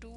2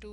2।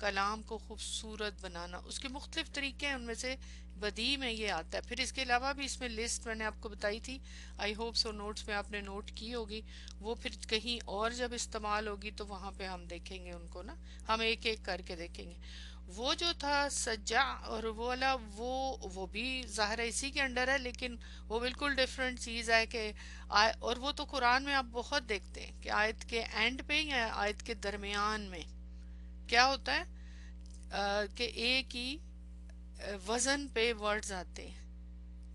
کلام کو خوبصورت بنانا، اس کے مختلف طریقے ہیں، ان میں سے بدیع میں یہ آتا ہے۔ پھر اس کے علاوہ بھی اس میں لسٹ میں نے آپ کو بتائی تھی، آئی ہوپ سو نوٹس میں آپ نے نوٹ کی ہوگی، وہ پھر کہیں اور جب استعمال ہوگی تو وہاں پہ ہم دیکھیں گے ان کو نا، ہم ایک ایک کر کے دیکھیں گے۔ وہ جو تھا سجا اور وہ والا، وہ بھی ظاہر ہے اسی کے انڈر ہے، لیکن وہ بالکل ڈیفرنٹ چیز ہے کہ اور وہ تو قرآن میں آپ بہت دیکھتے ہیں کہ آیت کے اینڈ پہ یا آیت کے درمیان میں کیا ہوتا ہے کہ ایک ہی وزن پہ ورڈز آتے ہیں،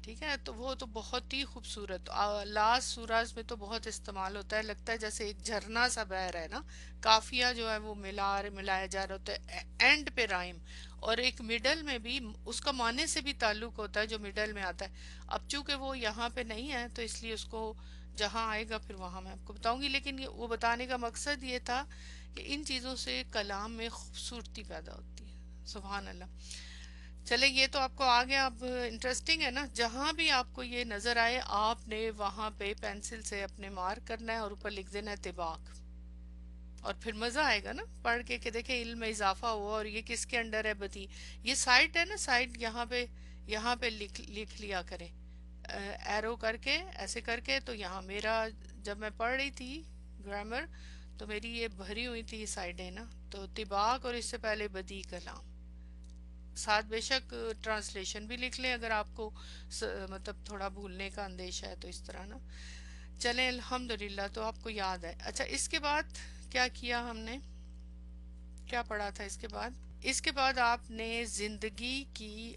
ٹھیک ہے؟ تو وہ تو بہت ہی خوبصورت لاسٹ سوراز میں تو بہت استعمال ہوتا ہے، لگتا ہے جیسے ایک جھرنا سا بہہ رہا ہے نا، کافیہ جو ہے وہ ملایا جا رہا ہوتا ہے اینڈ پہ رائم، اور ایک مڈل میں بھی اس کا معنی سے بھی تعلق ہوتا ہے جو مڈل میں آتا ہے۔ اب چونکہ وہ یہاں پہ نہیں ہے تو اس لیے اس کو جہاں آئے گا پھر وہاں میں آپ کو بتاؤں گی، لیکن وہ بتانے کا مقصد یہ تھا کہ ان چیزوں سے کلام میں خوبصورتی پیدا ہوتی ہے۔ سبحان اللہ۔ چلے یہ تو آپ کو آ گیا، اب انٹرسٹنگ ہے نا، جہاں بھی آپ کو یہ نظر آئے آپ نے وہاں پہ پینسل سے اپنے مارک کرنا ہے اور اوپر لکھ دینا ہے طباق، اور پھر مزہ آئے گا نا پڑھ کے کہ دیکھیں علم میں اضافہ ہوا، اور یہ کس کے انڈر ہے بدی، یہ سائٹ ہے نا، سائٹ یہاں پہ لکھ لیا کریں ایرو کر کے ایسے کر کے، تو یہاں میرا جب میں پڑھ رہی تھی گرامر تو میری یہ بھری ہوئی تھی سائڈیں نا، تو طباق اور اس سے پہلے بدی کلام، ساتھ بے شک ٹرانسلیشن بھی لکھ لیں اگر آپ کو مطلب تھوڑا بھولنے کا اندیشہ ہے تو اس طرح نا۔ چلیں الحمدللہ، تو آپ کو یاد ہے۔ اچھا اس کے بعد کیا کیا ہم نے، کیا پڑھا تھا اس کے بعد؟ اس کے بعد آپ نے زندگی کی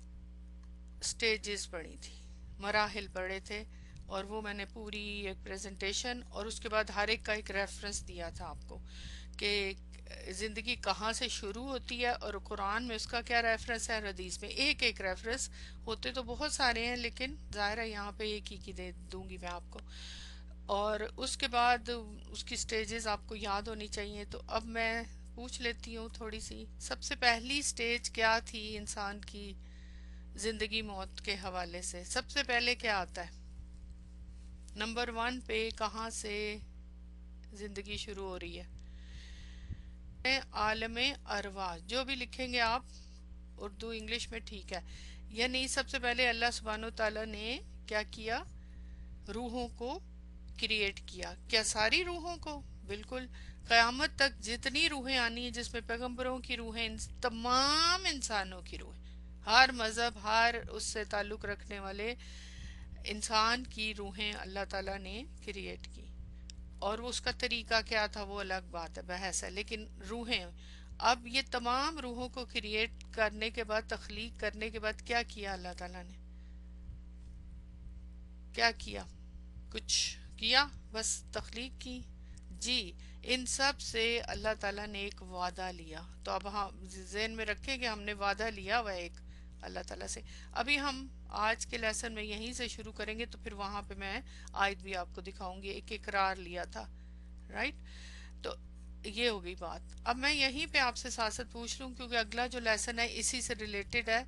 سٹیجز پڑھی تھی، مراحل پڑھے تھے، اور وہ میں نے پوری ایک پریزنٹیشن اور اس کے بعد ہر ایک کا ایک ریفرنس دیا تھا آپ کو کہ زندگی کہاں سے شروع ہوتی ہے، اور قرآن میں اس کا کیا ریفرنس ہے، اور حدیث میں ایک ایک ریفرنس ہوتے تو بہت سارے ہیں لیکن ظاہر ہے یہاں پہ ایک ہی کی دے دوں گی میں آپ کو، اور اس کے بعد اس کی سٹیجز آپ کو یاد ہونی چاہیے۔ تو اب میں پوچھ لیتی ہوں تھوڑی سی، سب سے پہلی سٹیج کیا تھی انسان کی زندگی موت کے حوالے سے؟ سب سے پہلے کیا آتا ہے نمبر 1 پہ، کہاں سے زندگی شروع ہو رہی ہے؟ عالم ارواح، جو بھی لکھیں گے آپ اردو انگلش میں ٹھیک ہے، یعنی سب سے پہلے اللہ سبحانہ و تعالیٰ نے کیا کیا؟ روحوں کو کریٹ کیا۔ کیا ساری روحوں کو؟ بالکل، قیامت تک جتنی روحیں آنی ہیں جس میں پیغمبروں کی روحیں، تمام انسانوں کی روحیں، ہر مذہب، ہر اس سے تعلق رکھنے والے انسان کی روحیں اللہ تعالیٰ نے کریٹ کی، اور اس کا طریقہ کیا تھا وہ الگ بات ہے، بحث ہے، لیکن روحیں، اب یہ تمام روحوں کو کریٹ کرنے کے بعد، تخلیق کرنے کے بعد کیا کیا اللہ تعالیٰ نے؟ کیا کیا؟ کچھ کیا؟ بس تخلیق کی؟ جی، ان سب سے اللہ تعالیٰ نے ایک وعدہ لیا، تو اب ہم ذہن میں رکھیں کہ ہم نے وعدہ لیا ہوا ایک اللہ تعالیٰ سے۔ ابھی ہم آج کے لیسن میں یہیں سے شروع کریں گے، تو پھر وہاں پہ میں آیت بھی آپ کو دکھاؤں گی، ایک اقرار لیا تھا، رائٹ؟ تو یہ ہو گئی بات۔ اب میں یہیں پہ آپ سے ساتھ ساتھ پوچھ لوں کیونکہ اگلا جو لیسن ہے اسی سے ریلیٹڈ ہے،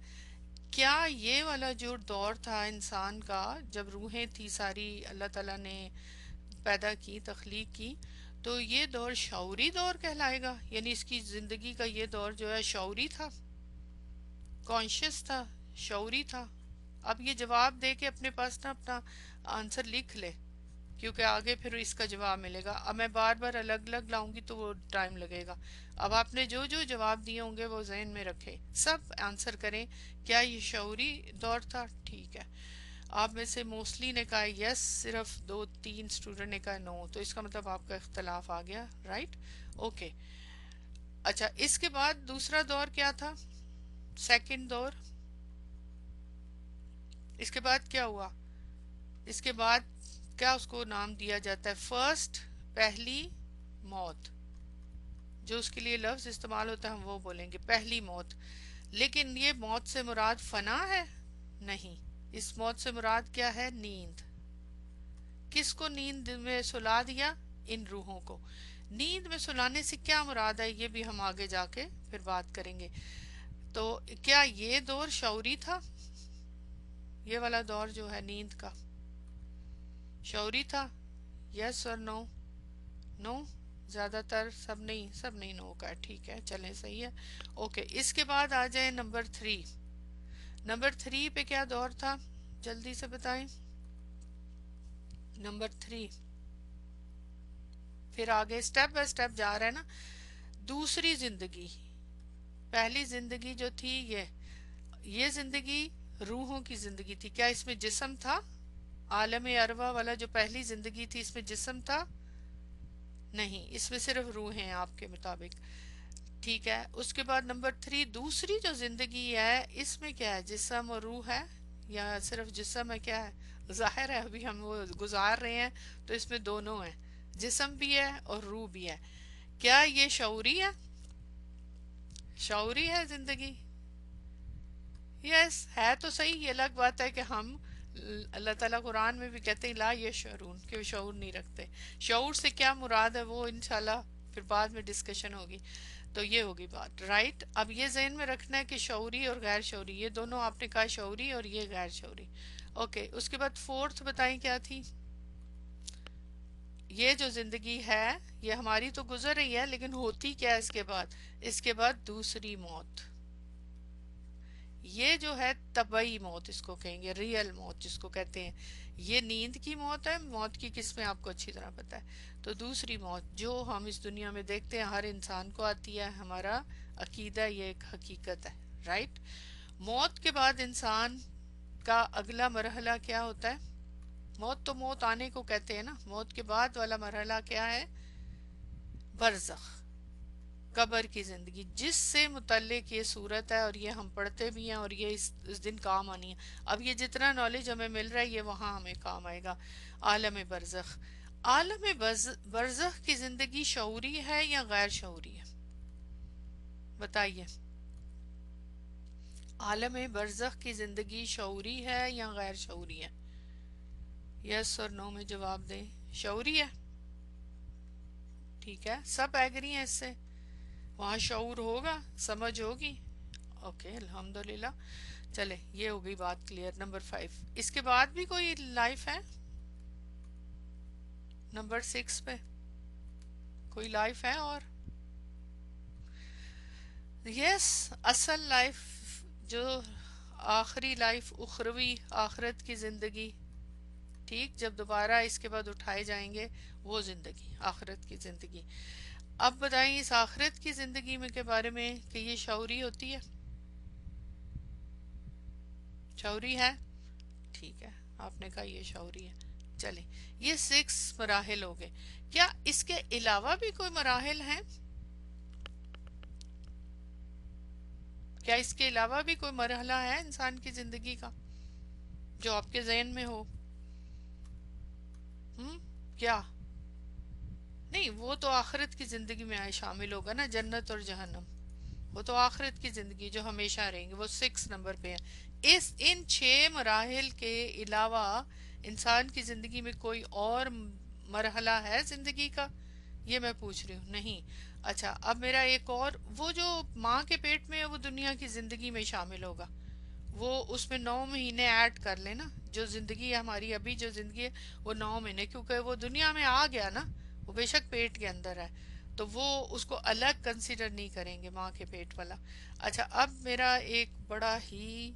کیا یہ والا جو دور تھا انسان کا جب روحیں تھی ساری اللہ تعالیٰ نے پیدا کی، تخلیق کی، تو یہ دور شعوری دور کہلائے گا؟ یعنی اس کی زندگی کا یہ دور جو ہے شعوری تھا، کانشیس تھا، شعوری تھا؟ اب یہ جواب دے کے اپنے پاس نا اپنا آنسر لکھ لے، کیونکہ آگے پھر اس کا جواب ملے گا۔ اب میں بار بار الگ الگ لاؤں گی تو وہ ٹائم لگے گا۔ اب آپ نے جو جو جواب دیے ہوں گے وہ ذہن میں رکھیں، سب آنسر کریں، کیا یہ شعوری دور تھا؟ ٹھیک ہے، آپ میں سے موسٹلی نے کہا یس، صرف 2-3 اسٹوڈنٹ نے کہا نو، تو اس کا مطلب آپ کا اختلاف آ گیا، رائٹ؟ اوکے۔ اچھا اس کے بعد دوسرا دور کیا تھا؟ سیکنڈ دور، اس کے بعد کیا ہوا؟ اس کے بعد کیا اس کو نام دیا جاتا ہے؟ فرسٹ، پہلی موت، جو اس کے لیے لفظ استعمال ہوتا ہے ہم وہ بولیں گے، پہلی موت۔ لیکن یہ موت سے مراد فنا ہے؟ نہیں، اس موت سے مراد کیا ہے؟ نیند۔ کس کو نیند میں سلا دیا؟ ان روحوں کو۔ نیند میں سلانے سے کیا مراد ہے یہ بھی ہم آگے جا کے پھر بات کریں گے۔ تو کیا یہ دور شعوری تھا؟ یہ والا دور جو ہے نیند کا شعوری تھا؟ یس اور نو؟ نو، زیادہ تر، سب نہیں نو کا، ٹھیک ہے چلیں صحیح ہے. اوکے اس کے بعد آ جائیں نمبر 3. نمبر 3 پہ کیا دور تھا، جلدی سے بتائیں. نمبر 3 پھر آگے سٹیپ بائی سٹیپ جا رہا ہے نا. دوسری زندگی، پہلی زندگی جو تھی یہ زندگی روحوں کی زندگی تھی. کیا اس میں جسم تھا؟ عالم ارواح والا جو پہلی زندگی تھی اس میں جسم تھا؟ نہیں، اس میں صرف روح ہیں آپ کے مطابق. ٹھیک ہے. اس کے بعد نمبر 3 دوسری جو زندگی ہے اس میں کیا ہے، جسم اور روح ہے یا صرف جسم ہے، کیا ہے؟ ظاہر ہے ابھی ہم وہ گزار رہے ہیں تو اس میں دونوں ہیں، جسم بھی ہے اور روح بھی ہے. کیا یہ شعوری ہے؟ شعوری ہے زندگی؟ یس ہے تو صحیح. یہ الگ بات ہے کہ ہم اللہ تعالیٰ قرآن میں بھی کہتے ہیں لا یشعرون، کہ وہ شعور نہیں رکھتے. شعور سے کیا مراد ہے وہ انشاءاللہ پھر بعد میں ڈسکشن ہوگی. تو یہ ہوگی بات رائٹ. اب یہ ذہن میں رکھنا ہے کہ شعوری اور غیر شعوری، یہ دونوں آپ نے کہا شعوری اور یہ غیر شعوری. اوکے اس کے بعد 4 بتائیں کیا تھی. یہ جو زندگی ہے یہ ہماری تو گزر رہی ہے لیکن ہوتی کیا ہے اس کے بعد؟ اس کے بعد دوسری موت. یہ جو ہے طبعی موت اس کو کہیں گے، ریئل موت جس کو کہتے ہیں. یہ نیند کی موت ہے. موت کی قسمیں آپ کو اچھی طرح پتہ ہے. تو دوسری موت جو ہم اس دنیا میں دیکھتے ہیں ہر انسان کو آتی ہے، ہمارا عقیدہ یہ ایک حقیقت ہے رائٹ. موت کے بعد انسان کا اگلا مرحلہ کیا ہوتا ہے؟ موت تو موت آنے کو کہتے ہیں نا، موت کے بعد والا مرحلہ کیا ہے؟ برزخ، قبر کی زندگی، جس سے متعلق یہ صورت ہے اور یہ ہم پڑھتے بھی ہیں اور یہ اس دن کام آنی ہے. اب یہ جتنا نالج ہمیں مل رہا ہے یہ وہاں ہمیں کام آئے گا. عالم برزخ. عالم برزخ کی زندگی شعوری ہے یا غیر شعوری ہے؟ بتائیے. عالم برزخ کی زندگی شعوری ہے یا غیر شعوری ہے؟ یس اور نو میں جواب دیں. شعوری ہے. ٹھیک ہے سب ایگری ہیں اس سے، وہاں شعور ہوگا، سمجھ ہوگی. اوکے الحمدللہ. چلے یہ ہو گئی بات کلیئر. نمبر 5 اس کے بعد بھی کوئی لائف ہے؟ نمبر 6 پہ کوئی لائف ہے اور؟ یس اصل لائف جو آخری لائف، اخروی آخرت کی زندگی. ٹھیک جب دوبارہ اس کے بعد اٹھائے جائیں گے وہ زندگی، آخرت کی زندگی. اب بتائیں اس آخرت کی زندگی میں کے بارے میں کہ یہ شعوری ہوتی ہے؟ شعوری ہے. ٹھیک ہے آپ نے کہا یہ شعوری ہے. چلیں یہ 6 مراحل ہو گئے. کیا اس کے علاوہ بھی کوئی مراحل ہیں؟ کیا اس کے علاوہ بھی کوئی مرحلہ ہے انسان کی زندگی کا جو آپ کے ذہن میں ہو؟ کیا؟ نہیں وہ تو آخرت کی زندگی میں آئے شامل ہوگا نا، جنت اور جہنم. وہ تو آخرت کی زندگی جو ہمیشہ رہیں گے، وہ 6 نمبر پہ ہے. ان 6 مراحل کے علاوہ انسان کی زندگی میں کوئی اور مرحلہ ہے زندگی کا؟ یہ میں پوچھ رہی ہوں. نہیں. اچھا اب میرا ایک اور، وہ جو ماں کے پیٹ میں ہے وہ دنیا کی زندگی میں شامل ہوگا، وہ اس میں 9 مہینے ایڈ کر لیں نا. جو زندگی ہے ہماری ابھی جو زندگی ہے وہ 9 مہینے، کیونکہ وہ دنیا میں آ گیا نا، وہ بے شک پیٹ کے اندر ہے تو وہ اس کو الگ کنسیڈر نہیں کریں گے ماں کے پیٹ والا. اچھا اب میرا ایک بڑا ہی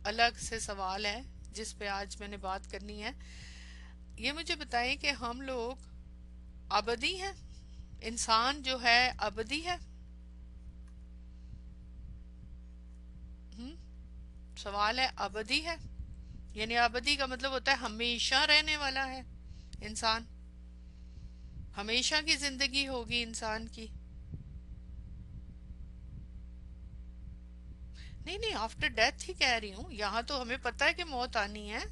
الگ سے سوال ہے جس پہ آج میں نے بات کرنی ہے. یہ مجھے بتائیں کہ ہم لوگ ابدی ہیں؟ انسان جو ہے ابدی ہے؟ سوال ہے ابدی ہے؟ یعنی ابدی کا مطلب ہوتا ہے ہمیشہ رہنے والا ہے انسان، ہمیشہ کی زندگی ہوگی انسان کی. نہیں نہیں آفٹر ڈیتھ ہی کہہ رہی ہوں، یہاں تو ہمیں پتہ ہے کہ موت آنی ہے،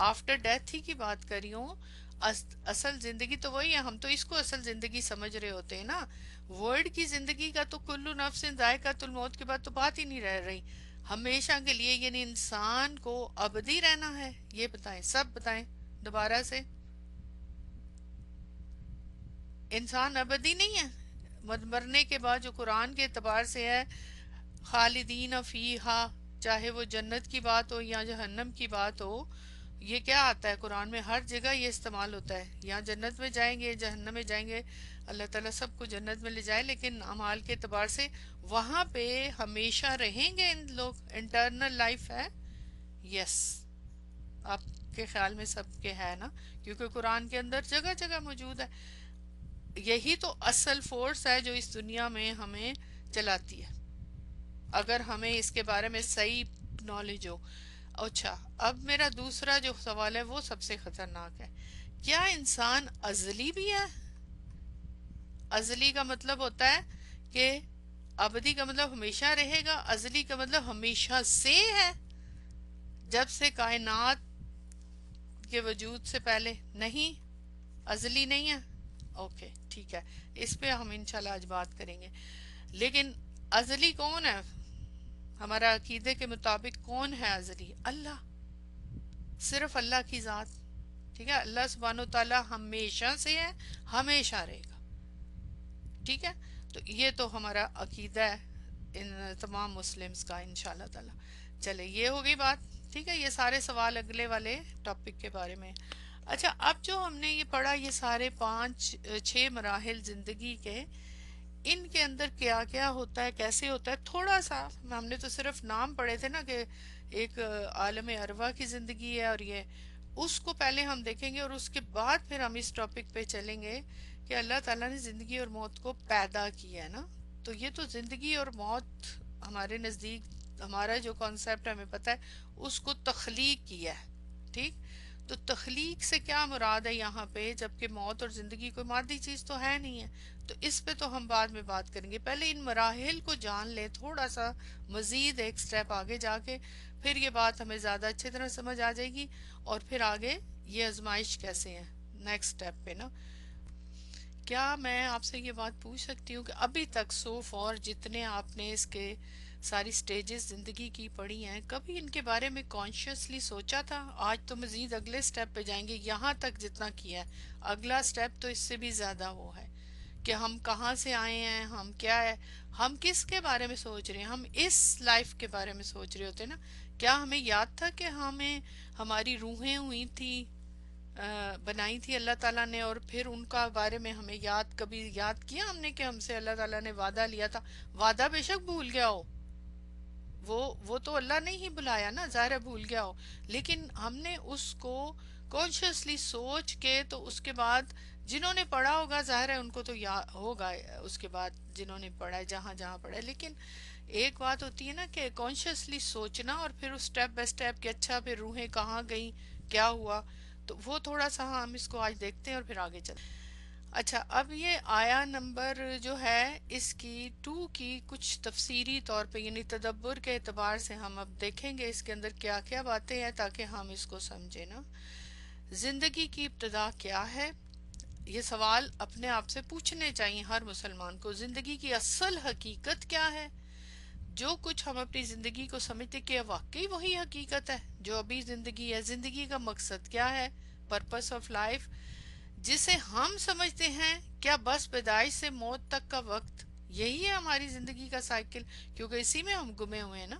آفٹر ڈیتھ ہی کی بات کر رہی ہوں. اصل زندگی تو وہی ہے، ہم تو اس کو اصل زندگی سمجھ رہے ہوتے ہیں نا. ورڈ کی زندگی کا تو کلو نفس ذائقۃ الموت کے بعد تو بات ہی نہیں رہ رہی. ہمیشہ کے لیے یعنی انسان کو ابدی رہنا ہے، یہ بتائیں سب بتائیں دوبارہ سے. انسان ابدی نہیں ہے، مرنے کے بعد جو قرآن کے اعتبار سے ہے خالدین فیہا، چاہے وہ جنت کی بات ہو یا جہنم کی بات ہو، یہ کیا آتا ہے قرآن میں، ہر جگہ یہ استعمال ہوتا ہے. یہاں جنت میں جائیں گے، جہنم میں جائیں گے، اللہ تعالیٰ سب کو جنت میں لے جائے، لیکن اعمال کے اعتبار سے وہاں پہ ہمیشہ رہیں گے ان لوگ، انٹرنل لائف ہے. یس، آپ کے خیال میں سب کے ہے نا، کیونکہ قرآن کے اندر جگہ جگہ موجود ہے. یہی تو اصل فورس ہے جو اس دنیا میں ہمیں چلاتی ہے، اگر ہمیں اس کے بارے میں صحیح نالج ہو. اچھا، اب میرا دوسرا جو سوال ہے وہ سب سے خطرناک ہے. کیا انسان ازلی بھی ہے؟ ازلی کا مطلب ہوتا ہے کہ ابدی کا مطلب ہمیشہ رہے گا، ازلی کا مطلب ہمیشہ سے ہے، جب سے کائنات کے وجود سے پہلے. نہیں، ازلی نہیں ہے. اوکے ٹھیک ہے، اس پہ ہم انشاءاللہ آج بات کریں گے. لیکن ازلی کون ہے؟ ہمارا عقیدے کے مطابق کون ہے ازلی؟ اللہ، صرف اللہ کی ذات. ٹھیک ہے، اللہ سبحانہ و تعالی ہمیشہ سے ہے، ہمیشہ رہے گا. ٹھیک ہے، تو یہ تو ہمارا عقیدہ ہے ان تمام مسلمز کا انشاءاللہ تعالی. چلے، یہ ہو گئی بات. ٹھیک ہے، یہ سارے سوال اگلے والے ٹاپک کے بارے میں. اچھا، اب جو ہم نے یہ پڑھا، یہ سارے 5 6 مراحل زندگی کے، ان کے اندر کیا کیا ہوتا ہے، کیسے ہوتا ہے، تھوڑا سا ہم نے تو صرف نام پڑھے تھے نا، کہ ایک عالم ارواح کی زندگی ہے، اور یہ اس کو پہلے ہم دیکھیں گے، اور اس کے بعد پھر ہم اس ٹاپک پہ چلیں گے کہ اللہ تعالیٰ نے زندگی اور موت کو پیدا کیا ہے نا. تو یہ تو زندگی اور موت ہمارے نزدیک، ہمارا جو کانسیپٹ ہمیں پتہ ہے، اس کو تخلیق کیا ہے. ٹھیک، تو تخلیق سے کیا مراد ہے یہاں پہ، جبکہ موت اور زندگی کوئی مادی چیز تو ہے نہیں ہے. تو اس پہ تو ہم بعد میں بات کریں گے، پہلے ان مراحل کو جان لیں تھوڑا سا، مزید ایک سٹیپ آگے جا کے پھر یہ بات ہمیں زیادہ اچھی طرح سمجھ آ جائے گی. اور پھر آگے یہ آزمائش کیسے ہیں نیکسٹ سٹیپ پہ نا. کیا میں آپ سے یہ بات پوچھ سکتی ہوں کہ ابھی تک سو فار جتنے آپ نے اس کے ساری سٹیجز زندگی کی پڑھی ہیں، کبھی ان کے بارے میں کانشیسلی سوچا تھا؟ آج تو مزید اگلے سٹیپ پہ جائیں گے. یہاں تک جتنا کیا ہے، اگلا سٹیپ تو اس سے بھی زیادہ وہ ہے کہ ہم کہاں سے آئے ہیں، ہم کیا ہے، ہم کس کے بارے میں سوچ رہے ہیں. ہم اس لائف کے بارے میں سوچ رہے ہوتے نا. کیا ہمیں یاد تھا کہ ہمیں ہماری روحیں ہوئی تھی، بنائی تھی اللہ تعالیٰ نے، اور پھر ان کا بارے میں ہمیں کبھی یاد کیا ہم نے کہ ہم سے اللہ تعالیٰ نے وعدہ لیا تھا؟ وعدہ بے شک بھول گیا ہو، وہ تو اللہ نے ہی بلایا نا، ظاہر ہے بھول گیا ہو، لیکن ہم نے اس کو کانشیسلی سوچ کے، تو اس کے بعد جنہوں نے پڑھا ہوگا ظاہر ہے ان کو تو ہوگا، اس کے بعد جنہوں نے پڑھا ہے جہاں جہاں پڑھا ہے. لیکن ایک بات ہوتی ہے نا کہ کانشیسلی سوچنا، اور پھر اس سٹیپ بائی سٹیپ کہ اچھا پھر روحیں کہاں گئیں، کیا ہوا. تو وہ تھوڑا سا ہم اس کو آج دیکھتے ہیں اور پھر آگے چلتے ہیں. اچھا، اب یہ آیا نمبر جو ہے اس کی 2 کی کچھ تفسیری طور پہ، یعنی تدبر کے اعتبار سے ہم اب دیکھیں گے اس کے اندر کیا کیا باتیں ہیں، تاکہ ہم اس کو سمجھیں نا. زندگی کی ابتدا کیا ہے؟ یہ سوال اپنے آپ سے پوچھنے چاہیے ہر مسلمان کو. زندگی کی اصل حقیقت کیا ہے؟ جو کچھ ہم اپنی زندگی کو سمجھتے کہ واقعی وہی حقیقت ہے جو ابھی زندگی ہے. زندگی کا مقصد کیا ہے؟ پرپس آف لائف، جسے ہم سمجھتے ہیں کیا بس پیدائش سے موت تک کا وقت یہی ہے ہماری زندگی کا سائیکل؟ کیونکہ اسی میں ہم گمے ہوئے ہیں نا.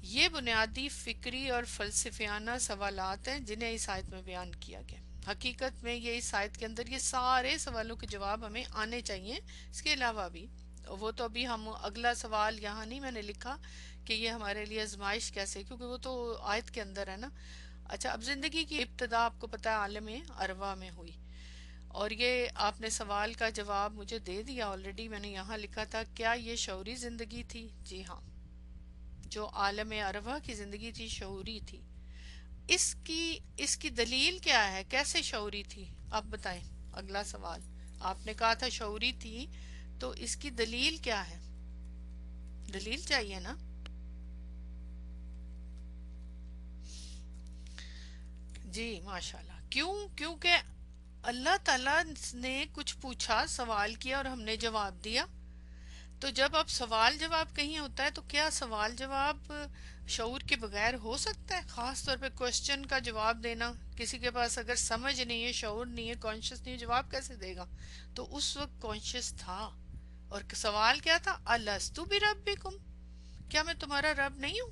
یہ بنیادی فکری اور فلسفیانہ سوالات ہیں جنہیں اس آیت میں بیان کیا گیا. حقیقت میں یہ اس آیت کے اندر یہ سارے سوالوں کے جواب ہمیں آنے چاہیے. اس کے علاوہ بھی وہ تو ابھی ہم اگلا سوال یہاں نہیں میں نے لکھا کہ یہ ہمارے لیے آزمائش کیسے، کیونکہ وہ تو آیت کے اندر ہے نا. اچھا، اب زندگی کی ابتدا آپ کو پتا ہے عالم ارواح میں ہوئی، اور یہ آپ نے سوال کا جواب مجھے دے دیا آلریڈی. میں نے یہاں لکھا تھا کیا یہ شعوری زندگی تھی؟ جی ہاں، جو عالم ارواح کی زندگی تھی شعوری تھی. اس کی دلیل کیا ہے، کیسے شعوری تھی؟ آپ بتائیں. اگلا سوال، آپ نے کہا تھا شعوری تھی، تو اس کی دلیل کیا ہے؟ دلیل چاہیے نا. جی ماشاءاللہ. کیونکہ اللہ تعالیٰ نے کچھ پوچھا، سوال کیا، اور ہم نے جواب دیا. تو جب اب سوال جواب کہیں ہوتا ہے تو کیا سوال جواب شعور کے بغیر ہو سکتا ہے؟ خاص طور پہ کوشچن کا جواب دینا، کسی کے پاس اگر سمجھ نہیں ہے، شعور نہیں ہے، کانشیس نہیں ہے، جواب کیسے دے گا؟ تو اس وقت کانشیس تھا، اور سوال کیا تھا؟ الستو بربکم، کیا میں تمہارا رب نہیں ہوں؟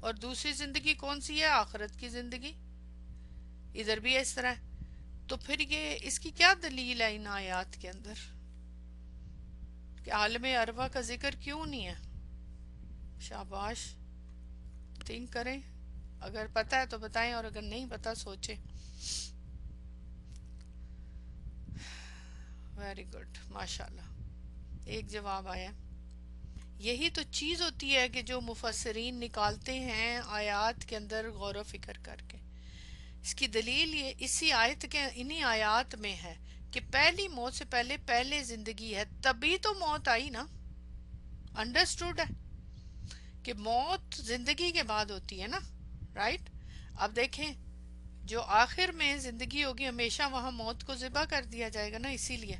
اور دوسری زندگی کون سی ہے؟ آخرت کی زندگی. ادھر بھی اس طرح ہے. تو پھر یہ اس کی کیا دلیل ہے ان آیات کے اندر کہ عالم ارواح کا ذکر کیوں نہیں ہے؟ شاباش، تھنک کریں. اگر پتہ ہے تو بتائیں، اور اگر نہیں پتہ سوچیں. ویری گڈ، ماشاءاللہ، ایک جواب آیا. یہی تو چیز ہوتی ہے کہ جو مفسرین نکالتے ہیں آیات کے اندر غور و فکر کر کے. اس کی دلیل یہ اسی آیت کے انہی آیات میں ہے کہ پہلی موت سے پہلے پہلے زندگی ہے، تبھی تو موت آئی نا. انڈرسٹوڈ ہے کہ موت زندگی کے بعد ہوتی ہے نا، رائٹ؟ اب دیکھیں، جو آخر میں زندگی ہوگی ہمیشہ وہاں موت کو ذبح کر دیا جائے گا نا، اسی لیے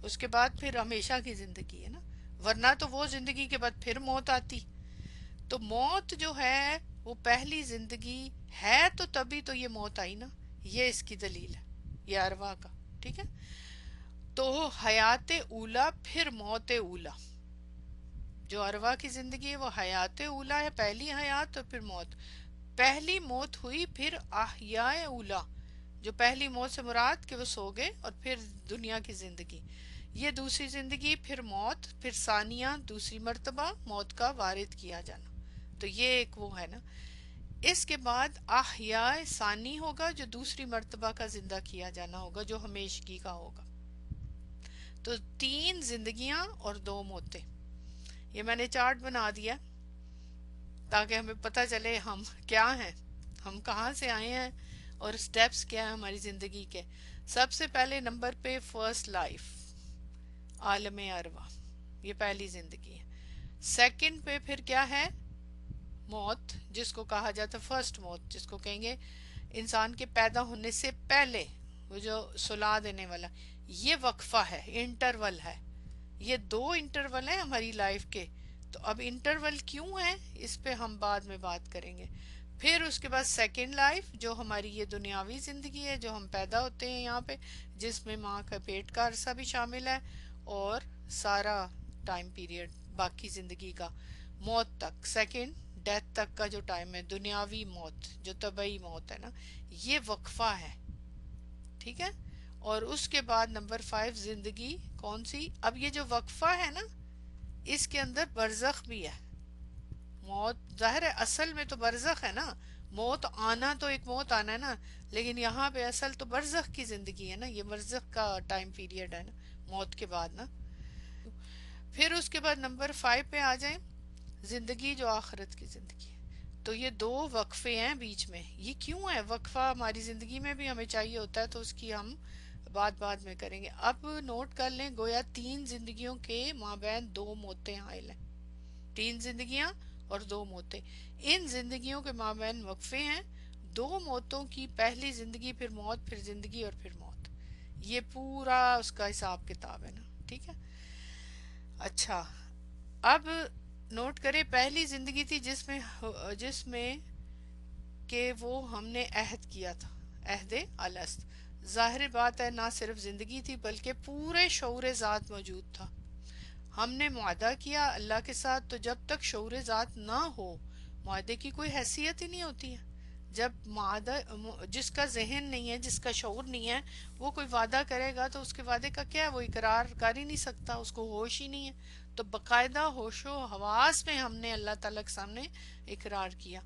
اس کے بعد پھر ہمیشہ کی زندگی ہے نا. ورنہ تو وہ زندگی کے بعد پھر موت آتی. تو موت جو ہے وہ پہلی زندگی ہے، تو تبھی تو یہ موت آئی نا. یہ اس کی دلیل ہے، یہ ارواح کا. ٹھیک ہے، تو حیات اولا پھر موت اولا. جو ارواح کی زندگی ہے وہ حیات اولا ہے، پہلی حیات، اور پھر موت. پہلی موت ہوئی، پھر احیاء اولا. جو پہلی موت سے مراد کہ وہ سو گئے، اور پھر دنیا کی زندگی. یہ دوسری زندگی، پھر موت، پھر ثانیہ دوسری مرتبہ موت کا وارد کیا جانا. تو یہ ایک وہ ہے نا. اس کے بعد احیاء ثانی ہوگا، جو دوسری مرتبہ کا زندہ کیا جانا ہوگا، جو ہمیشگی کا ہوگا. تو 3 زندگیاں اور 2 موتیں. یہ میں نے چارٹ بنا دیا تاکہ ہمیں پتہ چلے ہم کیا ہیں، ہم کہاں سے آئے ہیں، اور سٹیپس کیا ہیں ہماری زندگی کے. سب سے پہلے نمبر پہ فرسٹ لائف، عالم ارواح، یہ پہلی زندگی ہے. سیکنڈ پہ پھر کیا ہے؟ موت، جس کو کہا جاتا ہے فرسٹ موت، جس کو کہیں گے انسان کے پیدا ہونے سے پہلے، وہ جو سلا دینے والا. یہ وقفہ ہے، انٹرول ہے. یہ 2 انٹرول ہیں ہماری لائف کے. تو اب انٹرول کیوں ہے اس پہ ہم بعد میں بات کریں گے. پھر اس کے بعد سیکنڈ لائف، جو ہماری یہ دنیاوی زندگی ہے، جو ہم پیدا ہوتے ہیں یہاں پہ، جس میں ماں کا پیٹ کا عرصہ بھی شامل ہے، اور سارا ٹائم پیریڈ باقی زندگی کا، موت تک، سیکنڈ ڈیتھ تک کا جو ٹائم ہے، دنیاوی موت جو طبعی موت ہے نا، یہ وقفہ ہے. ٹھیک ہے. اور اس کے بعد نمبر 5 زندگی کون سی؟ اب یہ جو وقفہ ہے نا، اس کے اندر برزخ بھی ہے. موت ظاہر ہے اصل میں تو برزخ ہے نا، موت آنا تو ایک موت آنا ہے نا، لیکن یہاں پہ اصل تو برزخ کی زندگی ہے نا. یہ برزخ کا ٹائم پیریڈ ہے نا، موت کے بعد نا. پھر اس کے بعد نمبر 5 پہ آ جائیں، زندگی جو آخرت کی زندگی ہے. تو یہ 2 وقفے ہیں بیچ میں. یہ کیوں ہے وقفہ؟ ہماری زندگی میں بھی ہمیں چاہیے ہوتا ہے، تو اس کی ہم بات بعد میں کریں گے. اب نوٹ کر لیں، گویا 3 زندگیوں کے مابین 2 موتیں حائل ہیں. 3 زندگیاں اور 2 موتیں. ان زندگیوں کے مابین وقفے ہیں. 2 موتوں کی پہلی زندگی، پھر موت، پھر زندگی، اور پھر موت. یہ پورا اس کا حساب کتاب ہے نا. ٹھیک ہے. اچھا، اب نوٹ کرے، پہلی زندگی تھی جس میں کہ وہ ہم نے عہد کیا تھا، عہد الست. ظاہر بات ہے نہ صرف زندگی تھی بلکہ پورے شعور ذات موجود تھا. ہم نے معاہدہ کیا اللہ کے ساتھ. تو جب تک شعور ذات نہ ہو، معاہدے کی کوئی حیثیت ہی نہیں ہوتی ہے. جب معاہدہ، جس کا ذہن نہیں ہے، جس کا شعور نہیں ہے، وہ کوئی وعدہ کرے گا تو اس کے وعدے کا کیا ہے؟ وہ اقرار کر ہی نہیں سکتا، اس کو ہوش ہی نہیں ہے. تو باقاعدہ ہوش و حواس میں ہم نے اللہ تعالیٰ کے سامنے اقرار کیا.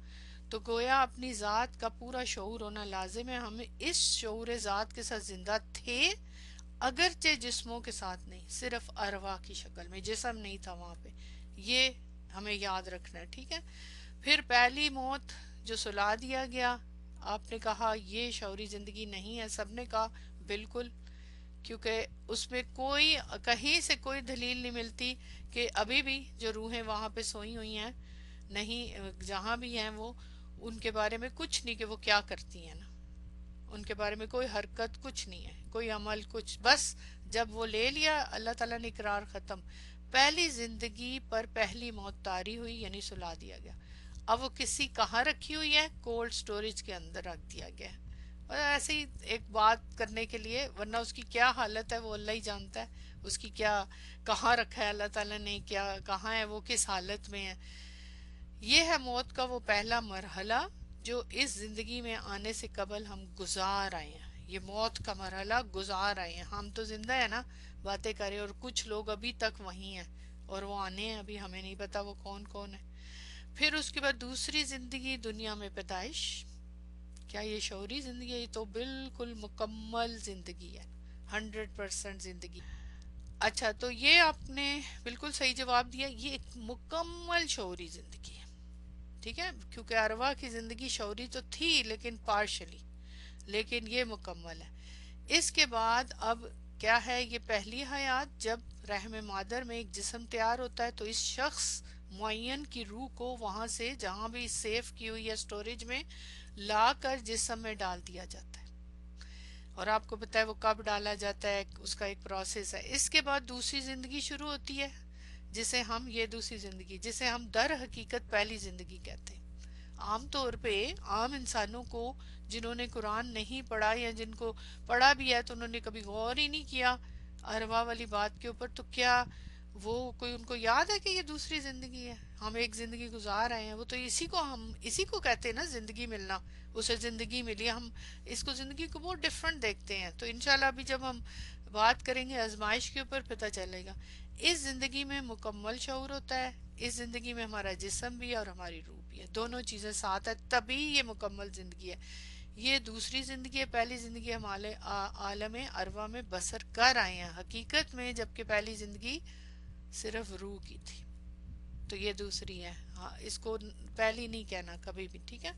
تو گویا اپنی ذات کا پورا شعور ہونا لازم ہے. ہم اس شعور ذات کے ساتھ زندہ تھے، اگرچہ جسموں کے ساتھ نہیں، صرف ارواح کی شکل میں. جسم نہیں تھا وہاں پہ، یہ ہمیں یاد رکھنا ہے. ٹھیک ہے. پھر پہلی موت جو سلا دیا گیا. آپ نے کہا یہ شعوری زندگی نہیں ہے، سب نے کہا بالکل، کیونکہ اس میں کوئی کہیں سے کوئی دلیل نہیں ملتی کہ ابھی بھی جو روحیں وہاں پہ سوئی ہوئی ہیں، نہیں جہاں بھی ہیں، وہ ان کے بارے میں کچھ نہیں کہ وہ کیا کرتی ہیں نا. ان کے بارے میں کوئی حرکت کچھ نہیں ہے، کوئی عمل کچھ. بس جب وہ لے لیا اللہ تعالیٰ نے اقرار، ختم. پہلی زندگی پر پہلی موت طاری ہوئی، یعنی سلا دیا گیا. اب وہ کسی کہاں رکھی ہوئی ہے؟ کولڈ سٹوریج کے اندر رکھ دیا گیا ہے. اور ایسے ہی ایک بات کرنے کے لیے، ورنہ اس کی کیا حالت ہے وہ اللہ ہی جانتا ہے. اس کی کیا، کہاں رکھا ہے اللہ تعالیٰ نے، کیا کہاں ہے وہ، کس حالت میں ہے. یہ ہے موت کا وہ پہلا مرحلہ جو اس زندگی میں آنے سے قبل ہم گزار آئے ہیں. یہ موت کا مرحلہ گزار آئے ہیں. ہم تو زندہ ہیں نا، باتیں کریں، اور کچھ لوگ ابھی تک وہیں ہیں اور وہ آنے ہیں، ابھی ہمیں نہیں پتا وہ کون کون ہے. پھر اس کے بعد دوسری زندگی، دنیا میں پیدائش. کیا یہ شعوری زندگی ہے؟ یہ تو بالکل مکمل زندگی ہے، 100% زندگی. اچھا، تو یہ آپ نے بالکل صحیح جواب دیا، یہ ایک مکمل شعوری زندگی ہے. ٹھیک ہے، کیونکہ ارواح کی زندگی شعوری تو تھی لیکن پارشلی، لیکن یہ مکمل ہے. اس کے بعد اب کیا ہے؟ یہ پہلی حیات، جب رحم مادر میں ایک جسم تیار ہوتا ہے تو اس شخص معین کی روح کو وہاں سے جہاں بھی سیف کی ہوئی ہے اسٹوریج میں لا کر جسم میں ڈال دیا جاتا ہے. اور آپ کو پتا ہے وہ کب ڈالا جاتا ہے، اس کا ایک پروسیس ہے. اس کے بعد دوسری زندگی شروع ہوتی ہے، جسے ہم یہ دوسری زندگی، جسے ہم در حقیقت پہلی زندگی کہتے ہیں. عام طور پہ عام انسانوں کو جنہوں نے قرآن نہیں پڑھا یا جن کو پڑھا بھی ہے تو انہوں نے کبھی غور ہی نہیں کیا ارواح والی بات کے اوپر، تو کیا وہ کوئی ان کو یاد ہے کہ یہ دوسری زندگی ہے؟ ہم ایک زندگی گزار رہے ہیں، وہ تو اسی کو کہتے ہیں نا زندگی ملنا. اسے زندگی ملی، ہم اس کو زندگی کو بہت ڈفرنٹ دیکھتے ہیں. تو انشاءاللہ ابھی جب ہم بات کریں گے آزمائش کے اوپر پتہ چلے گا. اس زندگی میں مکمل شعور ہوتا ہے، اس زندگی میں ہمارا جسم بھی ہے اور ہماری روح بھی ہے، دونوں چیزیں ساتھ ہے، تبھی یہ مکمل زندگی ہے. یہ دوسری زندگی ہے. پہلی زندگی ہم عالم ارواح میں بسر کر آئے ہیں حقیقت میں، جبکہ پہلی زندگی صرف روح کی تھی. تو یہ دوسری ہے، ہاں، اس کو پہلی نہیں کہنا کبھی بھی، ٹھیک ہے.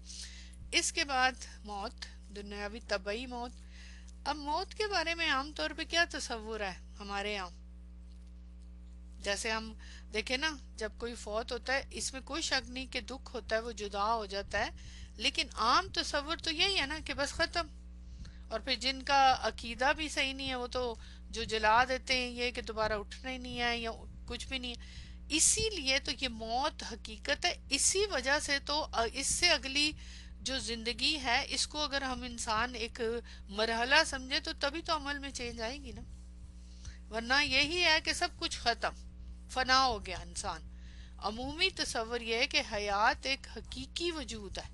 اس کے بعد موت، دنیاوی طبعی موت. اب موت کے بارے میں عام طور پہ کیا تصور ہے ہمارے یہاں؟ جیسے ہم دیکھیں نا، جب کوئی فوت ہوتا ہے اس میں کوئی شک نہیں کہ دکھ ہوتا ہے، وہ جدا ہو جاتا ہے، لیکن عام تصور تو یہی ہے نا کہ بس ختم. اور پھر جن کا عقیدہ بھی صحیح نہیں ہے وہ تو جو جلا دیتے ہیں یہ کہ دوبارہ اٹھنا ہی نہیں ہے یا کچھ بھی نہیں ہے. اسی لیے تو یہ موت حقیقت ہے. اسی وجہ سے تو اس سے اگلی جو زندگی ہے اس کو اگر ہم انسان ایک مرحلہ سمجھے تو تبھی تو عمل میں چینج آئے گی نا، ورنہ یہی ہے کہ سب کچھ ختم، فنا ہو گیا انسان. عمومی تصور یہ ہے کہ حیات ایک حقیقی وجود ہے،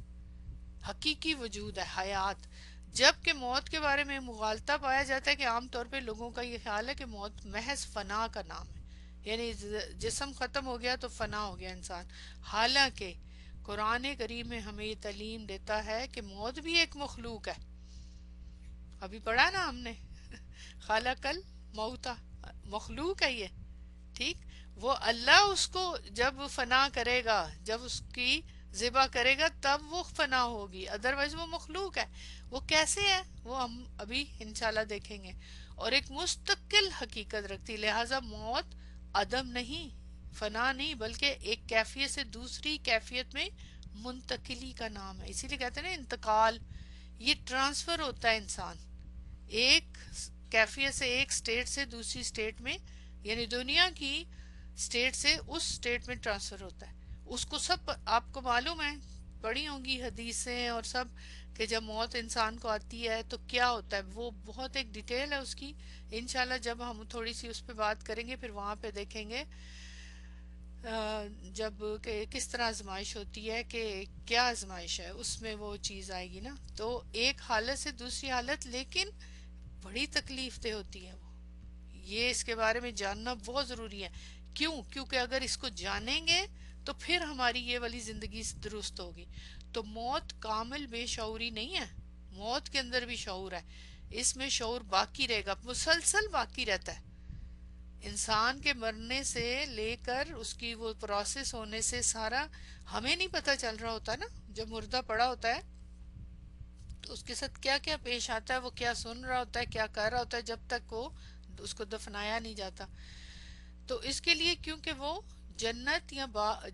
حقیقی وجود ہے حیات. جبکہ موت کے بارے میں مغالطہ پایا جاتا ہے کہ عام طور پہ لوگوں کا یہ خیال ہے کہ موت محض فنا کا نام ہے، یعنی جسم ختم ہو گیا تو فنا ہو گیا انسان. حالانکہ قرآن کریم میں ہمیں یہ تعلیم دیتا ہے کہ موت بھی ایک مخلوق ہے. ابھی پڑھا نا ہم نے خالق الموت، مخلوق ہے یہ، ٹھیک. وہ اللہ اس کو جب فنا کرے گا، جب اس کی ذبح کرے گا تب وہ فنا ہوگی، ادروائز وہ مخلوق ہے. وہ کیسے ہے وہ ہم ابھی انشاءاللہ دیکھیں گے. اور ایک مستقل حقیقت رکھتی، لہٰذا موت عدم نہیں، فنا نہیں، بلکہ ایک کیفیت سے دوسری کیفیت میں منتقلی کا نام ہے. اسی لیے کہتے ہیں نا انتقال، یہ ٹرانسفر ہوتا ہے انسان ایک کیفیت سے، ایک سٹیٹ سے دوسری سٹیٹ میں، یعنی دنیا کی سٹیٹ سے اس سٹیٹ میں ٹرانسفر ہوتا ہے. اس کو سب آپ کو معلوم ہے، پڑھی ہوں گی حدیثیں اور سب، کہ جب موت انسان کو آتی ہے تو کیا ہوتا ہے. وہ بہت ایک ڈیٹیل ہے اس کی، انشاءاللہ جب ہم تھوڑی سی اس پہ بات کریں گے پھر وہاں پہ دیکھیں گے جب کہ کس طرح آزمائش ہوتی ہے، کہ کیا آزمائش ہے، اس میں وہ چیز آئے گی نا. تو ایک حالت سے دوسری حالت، لیکن بڑی تکلیف دہ ہوتی ہے وہ. یہ اس کے بارے میں جاننا بہت ضروری ہے. کیونکہ اگر اس کو جانیں گے تو پھر ہماری یہ والی زندگی درست ہوگی. تو موت کامل بے شعوری نہیں ہے، موت کے اندر بھی شعور ہے. اس میں شعور باقی رہے گا، مسلسل باقی رہتا ہے. انسان کے مرنے سے لے کر اس کی وہ پروسیس ہونے سے سارا ہمیں نہیں پتہ چل رہا ہوتا نا. جب مردہ پڑا ہوتا ہے تو اس کے ساتھ کیا کیا پیش آتا ہے، وہ کیا سن رہا ہوتا ہے، کیا کر رہا ہوتا ہے، جب تک وہ اس کو دفنایا نہیں جاتا. تو اس کے لیے کیونکہ وہ جنت یا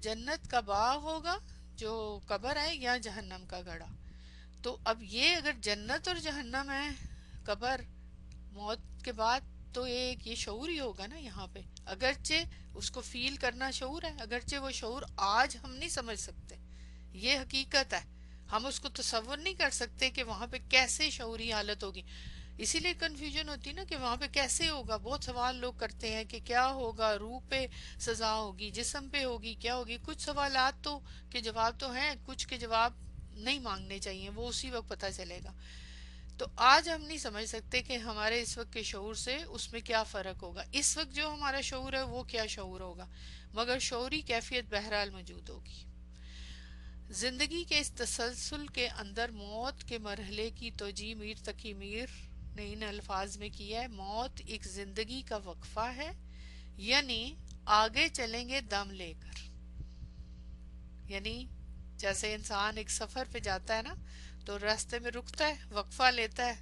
جنت کا باغ ہوگا جو قبر ہے، یا جہنم کا گڑھا. تو اب یہ اگر جنت اور جہنم ہے قبر موت کے بعد، تو ایک یہ شعور ہی ہوگا نا یہاں پہ. اگرچہ اس کو فیل کرنا شعور ہے، اگرچہ وہ شعور آج ہم نہیں سمجھ سکتے، یہ حقیقت ہے. ہم اس کو تصور نہیں کر سکتے کہ وہاں پہ کیسے شعوری حالت ہوگی. اسی لیے کنفیوژن ہوتی ہے نا کہ وہاں پہ کیسے ہوگا. بہت سوال لوگ کرتے ہیں کہ کیا ہوگا، روح پہ سزا ہوگی، جسم پہ ہوگی، کیا ہوگی. کچھ سوالات تو کے جواب تو ہیں، کچھ کے جواب نہیں مانگنے چاہیے، وہ اسی وقت پتہ چلے گا. تو آج ہم نہیں سمجھ سکتے کہ ہمارے اس وقت کے شعور سے اس میں کیا فرق ہوگا، اس وقت جو ہمارا شعور ہے وہ کیا شعور ہوگا، مگر شعوری کیفیت بہرحال موجود ہوگی. زندگی کے اس تسلسل کے اندر موت کے مرحلے کی توجیہ میر تقی میر نے ان الفاظ میں کی ہے: موت ایک زندگی کا وقفہ ہے، یعنی آگے چلیں گے دم لے کر. یعنی جیسے انسان ایک سفر پہ جاتا ہے نا، تو راستے میں رکتا ہے، وقفہ لیتا ہے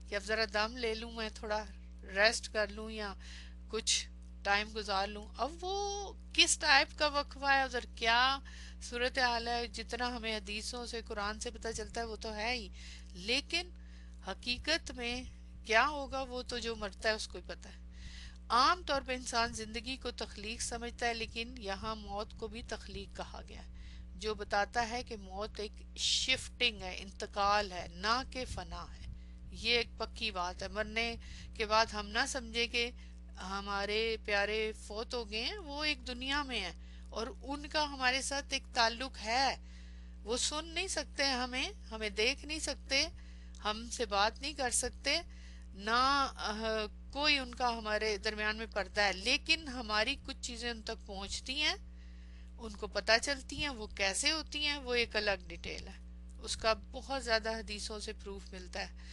کہ اب ذرا دم لے لوں، میں تھوڑا ریسٹ کر لوں یا کچھ ٹائم گزار لوں. اب وہ کس ٹائپ کا وقفہ ہے، ادھر کیا صورتحال ہے، جتنا ہمیں حدیثوں سے قرآن سے پتہ چلتا ہے وہ تو ہے ہی، لیکن حقیقت میں کیا ہوگا وہ تو جو مرتا ہے اس کو ہی پتہ ہے. عام طور پہ انسان زندگی کو تخلیق سمجھتا ہے، لیکن یہاں موت کو بھی تخلیق کہا گیا ہے، جو بتاتا ہے کہ موت ایک شفٹنگ ہے، انتقال ہے، نہ کہ فنا ہے. یہ ایک پکی بات ہے. مرنے کے بعد ہم نہ سمجھے کہ ہمارے پیارے فوت ہو گئے ہیں، وہ ایک دنیا میں ہیں اور ان کا ہمارے ساتھ ایک تعلق ہے. وہ سن نہیں سکتے ہمیں، ہمیں دیکھ نہیں سکتے، ہم سے بات نہیں کر سکتے، نہ کوئی ان کا ہمارے درمیان میں پردہ ہے، لیکن ہماری کچھ چیزیں ان تک پہنچتی ہیں، ان کو پتہ چلتی ہیں. وہ کیسے ہوتی ہیں وہ ایک الگ ڈیٹیل ہے، اس کا بہت زیادہ حدیثوں سے پروف ملتا ہے.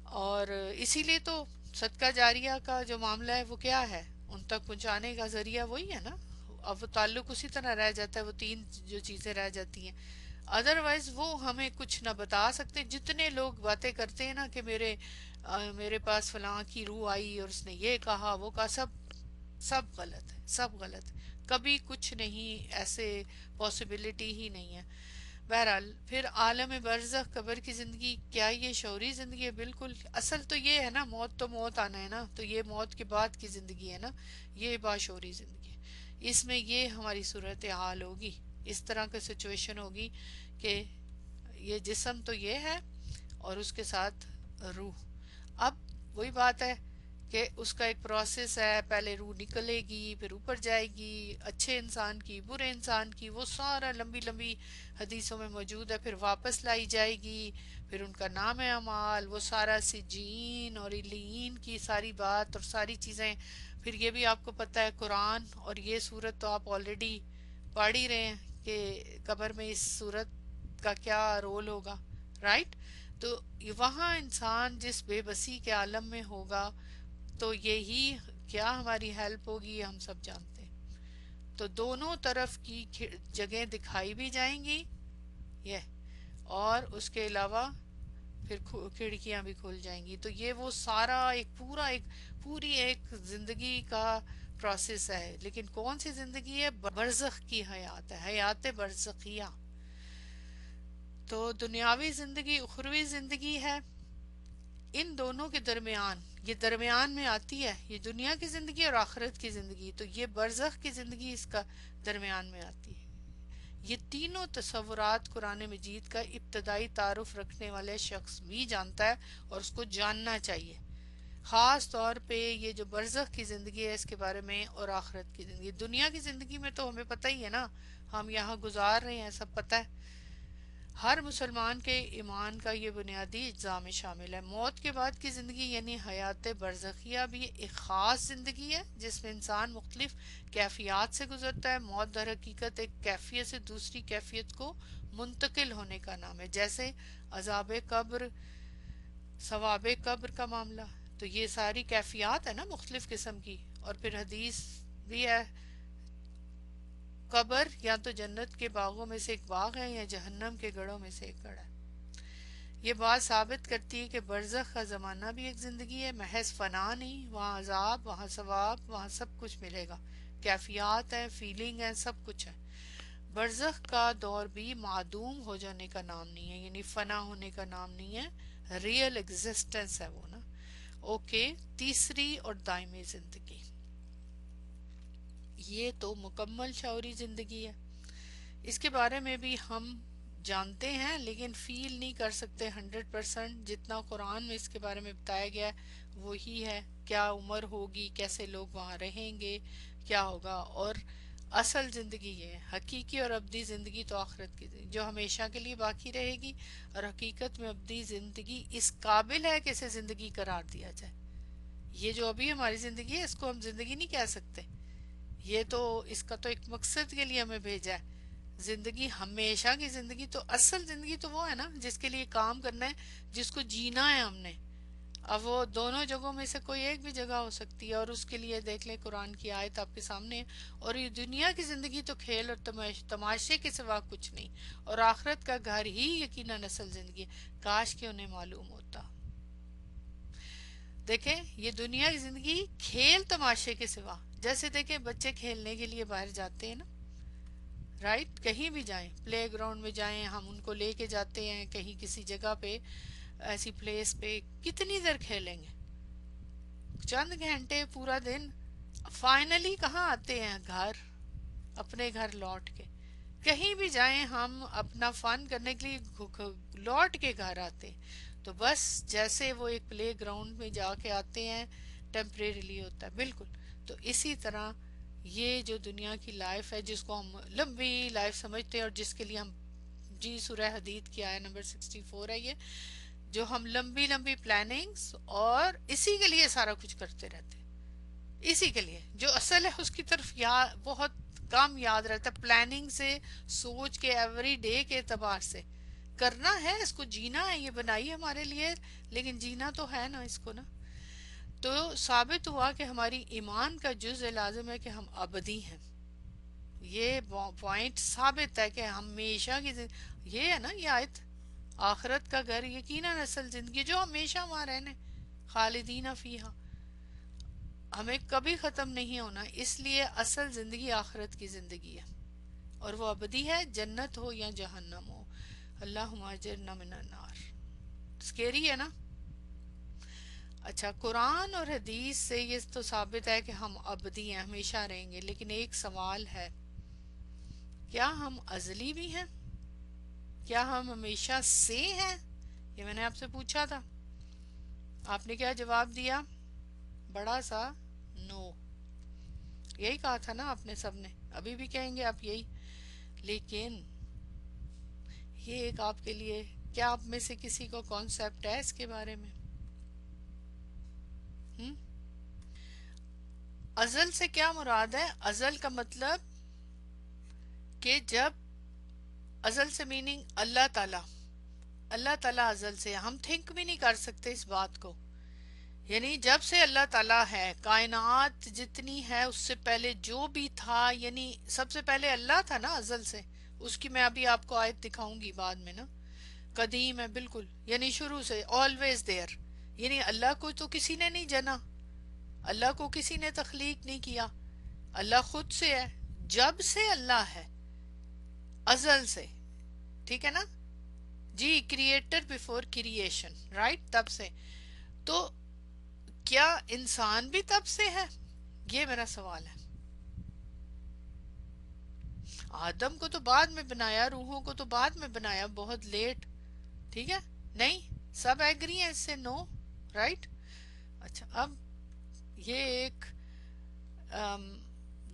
اور اسی لیے تو صدقہ جاریہ کا جو معاملہ ہے وہ کیا ہے، ان تک پہنچانے کا ذریعہ وہی ہے نا. اب وہ تعلق اسی طرح رہ جاتا ہے، وہ تین جو چیزیں رہ جاتی ہیں. ادروائز وہ ہمیں کچھ نہ بتا سکتے. جتنے لوگ باتیں کرتے ہیں نا کہ میرے پاس فلاں کی روح آئی اور اس نے یہ کہا وہ کہا، سب غلط ہے، سب غلط ہے. کبھی کچھ نہیں، ایسے پاسبلٹی ہی نہیں ہے. بہرحال پھر عالم برزخ، قبر کی زندگی، کیا یہ شعوری زندگی ہے؟ بالکل. اصل تو یہ ہے نا، موت تو موت آنا ہے نا، تو یہ موت کے بعد کی زندگی ہے نا، یہ باشعوری زندگی ہے. اس میں یہ ہماری صورتحال ہوگی، اس طرح کی سچویشن ہوگی کہ یہ جسم تو یہ ہے اور اس کے ساتھ روح. اب وہی بات ہے کہ اس کا ایک پروسیس ہے، پہلے روح نکلے گی، پھر اوپر جائے گی، اچھے انسان کی، برے انسان کی، وہ سارا لمبی لمبی حدیثوں میں موجود ہے. پھر واپس لائی جائے گی، پھر ان کا نام اعمال، وہ سارا سجین اور علیین کی ساری بات اور ساری چیزیں. پھر یہ بھی آپ کو پتہ ہے قرآن اور یہ صورت تو آپ آلریڈی پڑھ ہی رہے ہیں کہ قبر میں اس صورت کا کیا رول ہوگا، رائٹ. تو وہاں انسان جس بے بسی کے عالم میں ہوگا تو یہی کیا ہماری ہیلپ ہوگی ہم سب جانتے ہیں. تو دونوں طرف کی جگہیں دکھائی بھی جائیں گی یہ، اور اس کے علاوہ پھر کھڑکیاں بھی کھل جائیں گی. تو یہ وہ سارا ایک پوری ایک زندگی کا پروسیس ہے. لیکن کون سی زندگی ہے؟ برزخ کی حیات ہے، حیات برزخیہ. تو دنیاوی زندگی، اخروی زندگی ہے، ان دونوں کے درمیان، یہ درمیان میں آتی ہے، یہ دنیا کی زندگی اور آخرت کی زندگی. تو یہ برزخ کی زندگی اس کا درمیان میں آتی ہے. یہ تینوں تصورات قرآن مجید کا ابتدائی تعارف رکھنے والے شخص بھی جانتا ہے اور اس کو جاننا چاہیے. خاص طور پہ یہ جو برزخ کی زندگی ہے اس کے بارے میں، اور آخرت کی زندگی. دنیا کی زندگی میں تو ہمیں پتہ ہی ہے نا، ہم یہاں گزار رہے ہیں، سب پتہ ہے. ہر مسلمان کے ایمان کا یہ بنیادی اجزاء میں شامل ہے. موت کے بعد کی زندگی یعنی حیات برزخیہ بھی ایک خاص زندگی ہے جس میں انسان مختلف کیفیات سے گزرتا ہے. موت در حقیقت ایک کیفیت سے دوسری کیفیت کو منتقل ہونے کا نام ہے، جیسے عذاب قبر، ثواب قبر کا معاملہ. تو یہ ساری کیفیات ہے نا مختلف قسم کی. اور پھر حدیث بھی ہے، قبر یا تو جنت کے باغوں میں سے ایک باغ ہے یا جہنم کے گڑھوں میں سے ایک گڑھ ہے. یہ بات ثابت کرتی ہے کہ برزخ کا زمانہ بھی ایک زندگی ہے، محض فنا نہیں. وہاں عذاب، وہاں ثواب، وہاں سب کچھ ملے گا، کیفیات ہیں، فیلنگ ہے، سب کچھ ہے. برزخ کا دور بھی معدوم ہو جانے کا نام نہیں ہے، یعنی فنا ہونے کا نام نہیں ہے، ریئل ایگزسٹنس ہے وہ نا. اوکے. تیسری اور دائمی زندگی، یہ تو مکمل شعوری زندگی ہے. اس کے بارے میں بھی ہم جانتے ہیں لیکن فیل نہیں کر سکتے 100%. جتنا قرآن میں اس کے بارے میں بتایا گیا ہے وہی ہے. کیا عمر ہوگی، کیسے لوگ وہاں رہیں گے، کیا ہوگا. اور اصل زندگی یہ ہے، حقیقی اور ابدی زندگی تو آخرت کی زندگی جو ہمیشہ کے لیے باقی رہے گی. اور حقیقت میں ابدی زندگی اس قابل ہے کہ اسے زندگی قرار دیا جائے. یہ جو ابھی ہماری زندگی ہے اس کو ہم زندگی نہیں کہہ سکتے. یہ تو اس کا تو ایک مقصد کے لیے ہمیں بھیجا ہے. زندگی ہمیشہ کی زندگی تو اصل زندگی تو وہ ہے نا جس کے لیے کام کرنا ہے، جس کو جینا ہے ہم نے. اب وہ دونوں جگہوں میں سے کوئی ایک بھی جگہ ہو سکتی ہے، اور اس کے لیے دیکھ لیں قرآن کی آیت آپ کے سامنے ہے. اور یہ دنیا کی زندگی تو کھیل اور تماشے کے سوا کچھ نہیں، اور آخرت کا گھر ہی یقیناً اصل زندگی ہے. کاش کہ انہیں معلوم ہوتا. دیکھیں یہ دنیا کی زندگی کھیل تماشے کے سوا، جیسے دیکھیں بچے کھیلنے کے لیے باہر جاتے ہیں نا، رائٹ، کہیں بھی جائیں، پلے گراؤنڈ میں جائیں، ہم ان کو لے کے جاتے ہیں کہیں کسی جگہ پہ، ایسی پلیس پہ، کتنی دیر کھیلیں گے؟ چند گھنٹے، پورا دن. فائنلی کہاں آتے ہیں؟ گھر، اپنے گھر لوٹ کے. کہیں بھی جائیں ہم اپنا فن کرنے کے لیے لوٹ کے گھر آتے. تو بس جیسے وہ ایک پلے گراؤنڈ میں جا کے آتے ہیں ٹیمپریریلی ہوتا ہے بالکل. تو اسی طرح یہ جو دنیا کی لائف ہے جس کو ہم لمبی لائف سمجھتے ہیں، اور جس کے لیے ہم، جی سورہ حدید کی آیت نمبر 64 ہے یہ، جو ہم لمبی لمبی پلاننگز اور اسی کے لیے سارا کچھ کرتے رہتے ہیں. اسی کے لیے جو اصل ہے اس کی طرف بہت کم یاد رہتا ہے. پلاننگ سے، سوچ کے، ایوری ڈے کے اعتبار سے کرنا ہے، اس کو جینا ہے، یہ بنائی ہمارے لیے، لیکن جینا تو ہے نا اس کو نا. تو ثابت ہوا کہ ہماری ایمان کا جزء لازم ہے کہ ہم ابدی ہیں. یہ پوائنٹ ثابت ہے کہ ہمیشہ کی یہ ہے نا یہ آیت، آخرت کا گھر یقیناً اصل زندگی جو ہمیشہ وہاں رہنے، خالدین فیہا، ہمیں کبھی ختم نہیں ہونا. اس لیے اصل زندگی آخرت کی زندگی ہے، اور وہ ابدی ہے، جنت ہو یا جہنم ہو. اللہم اجرنا من النار. سکیری ہے نا. اچھا، قرآن اور حدیث سے یہ تو ثابت ہے کہ ہم ابدی ہیں، ہمیشہ رہیں گے. لیکن ایک سوال ہے، کیا ہم ازلی بھی ہیں؟ کیا ہم ہمیشہ سے ہیں؟ یہ میں نے آپ سے پوچھا تھا. آپ نے کیا جواب دیا؟ بڑا سا نو. یہی کہا تھا نا آپ نے، سب نے، ابھی بھی کہیں گے آپ یہی. لیکن یہ ایک آپ کے لیے، کیا آپ میں سے کسی کو کانسیپٹ ہے اس کے بارے میں؟ ازل سے کیا مراد ہے؟ ازل کا مطلب کہ جب، ازل سے میننگ اللہ تعالیٰ، اللہ تعالیٰ ازل سے، ہم تھنک بھی نہیں کر سکتے اس بات کو. یعنی جب سے اللہ تعالیٰ ہے، کائنات جتنی ہے اس سے پہلے جو بھی تھا، یعنی سب سے پہلے اللہ تھا نا ازل سے. اس کی میں ابھی آپ کو آیت دکھاؤں گی بعد میں نا. قدیم ہے بالکل، یعنی شروع سے، always there. یعنی اللہ کو تو کسی نے نہیں جنا، اللہ کو کسی نے تخلیق نہیں کیا، اللہ خود سے ہے. جب سے اللہ ہے، ازل سے، ٹھیک ہے نا جی، کریٹر بیفور کریشن، رائٹ، تب سے. تو کیا انسان بھی تب سے ہے؟ یہ میرا سوال ہے. آدم کو تو بعد میں بنایا، روحوں کو تو بعد میں بنایا، بہت لیٹ. ٹھیک ہے، نہیں سب ایگری ہیں اس سے؟ نو، رائٹ. اچھا، اب یہ ایک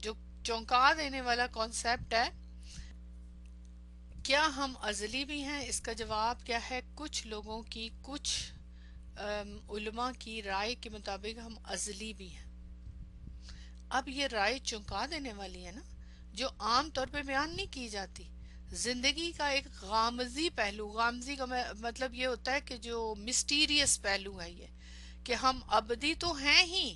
جو چونکا دینے والا کانسیپٹ ہے، کیا ہم ازلی بھی ہیں؟ اس کا جواب کیا ہے؟ کچھ لوگوں کی، کچھ علماء کی رائے کے مطابق ہم ازلی بھی ہیں. اب یہ رائے چونکا دینے والی ہے نا، جو عام طور پہ بیان نہیں کی جاتی. زندگی کا ایک غامضی پہلو، غامضی کا مطلب یہ ہوتا ہے کہ جو مسٹیریس پہلو ہے یہ، کہ ہم ابدی تو ہیں ہی،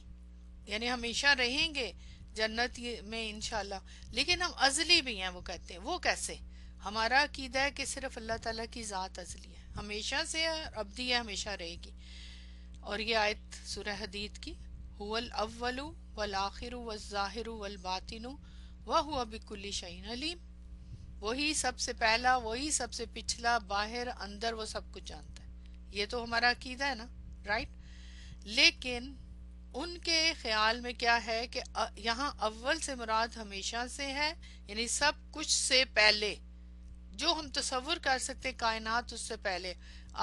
یعنی ہمیشہ رہیں گے جنت میں انشاءاللہ، لیکن ہم ازلی بھی ہیں. وہ کہتے ہیں وہ کیسے؟ ہمارا عقیدہ ہے کہ صرف اللہ تعالیٰ کی ذات ازلی ہے، ہمیشہ سے ہے، ابدی ہے، ہمیشہ رہے گی. اور یہ آیت سورہ حدید کی، هو الاول والآخر والظاہر والباطن وہو بکل شیء علیم. وہی سب سے پہلا، وہی سب سے پچھلا، باہر اندر، وہ سب کچھ جانتا ہے. یہ تو ہمارا عقیدہ ہے نا، رائٹ. لیکن ان کے خیال میں کیا ہے کہ یہاں اول سے مراد ہمیشہ سے ہے، یعنی سب کچھ سے پہلے جو ہم تصور کر سکتے کائنات اس سے پہلے،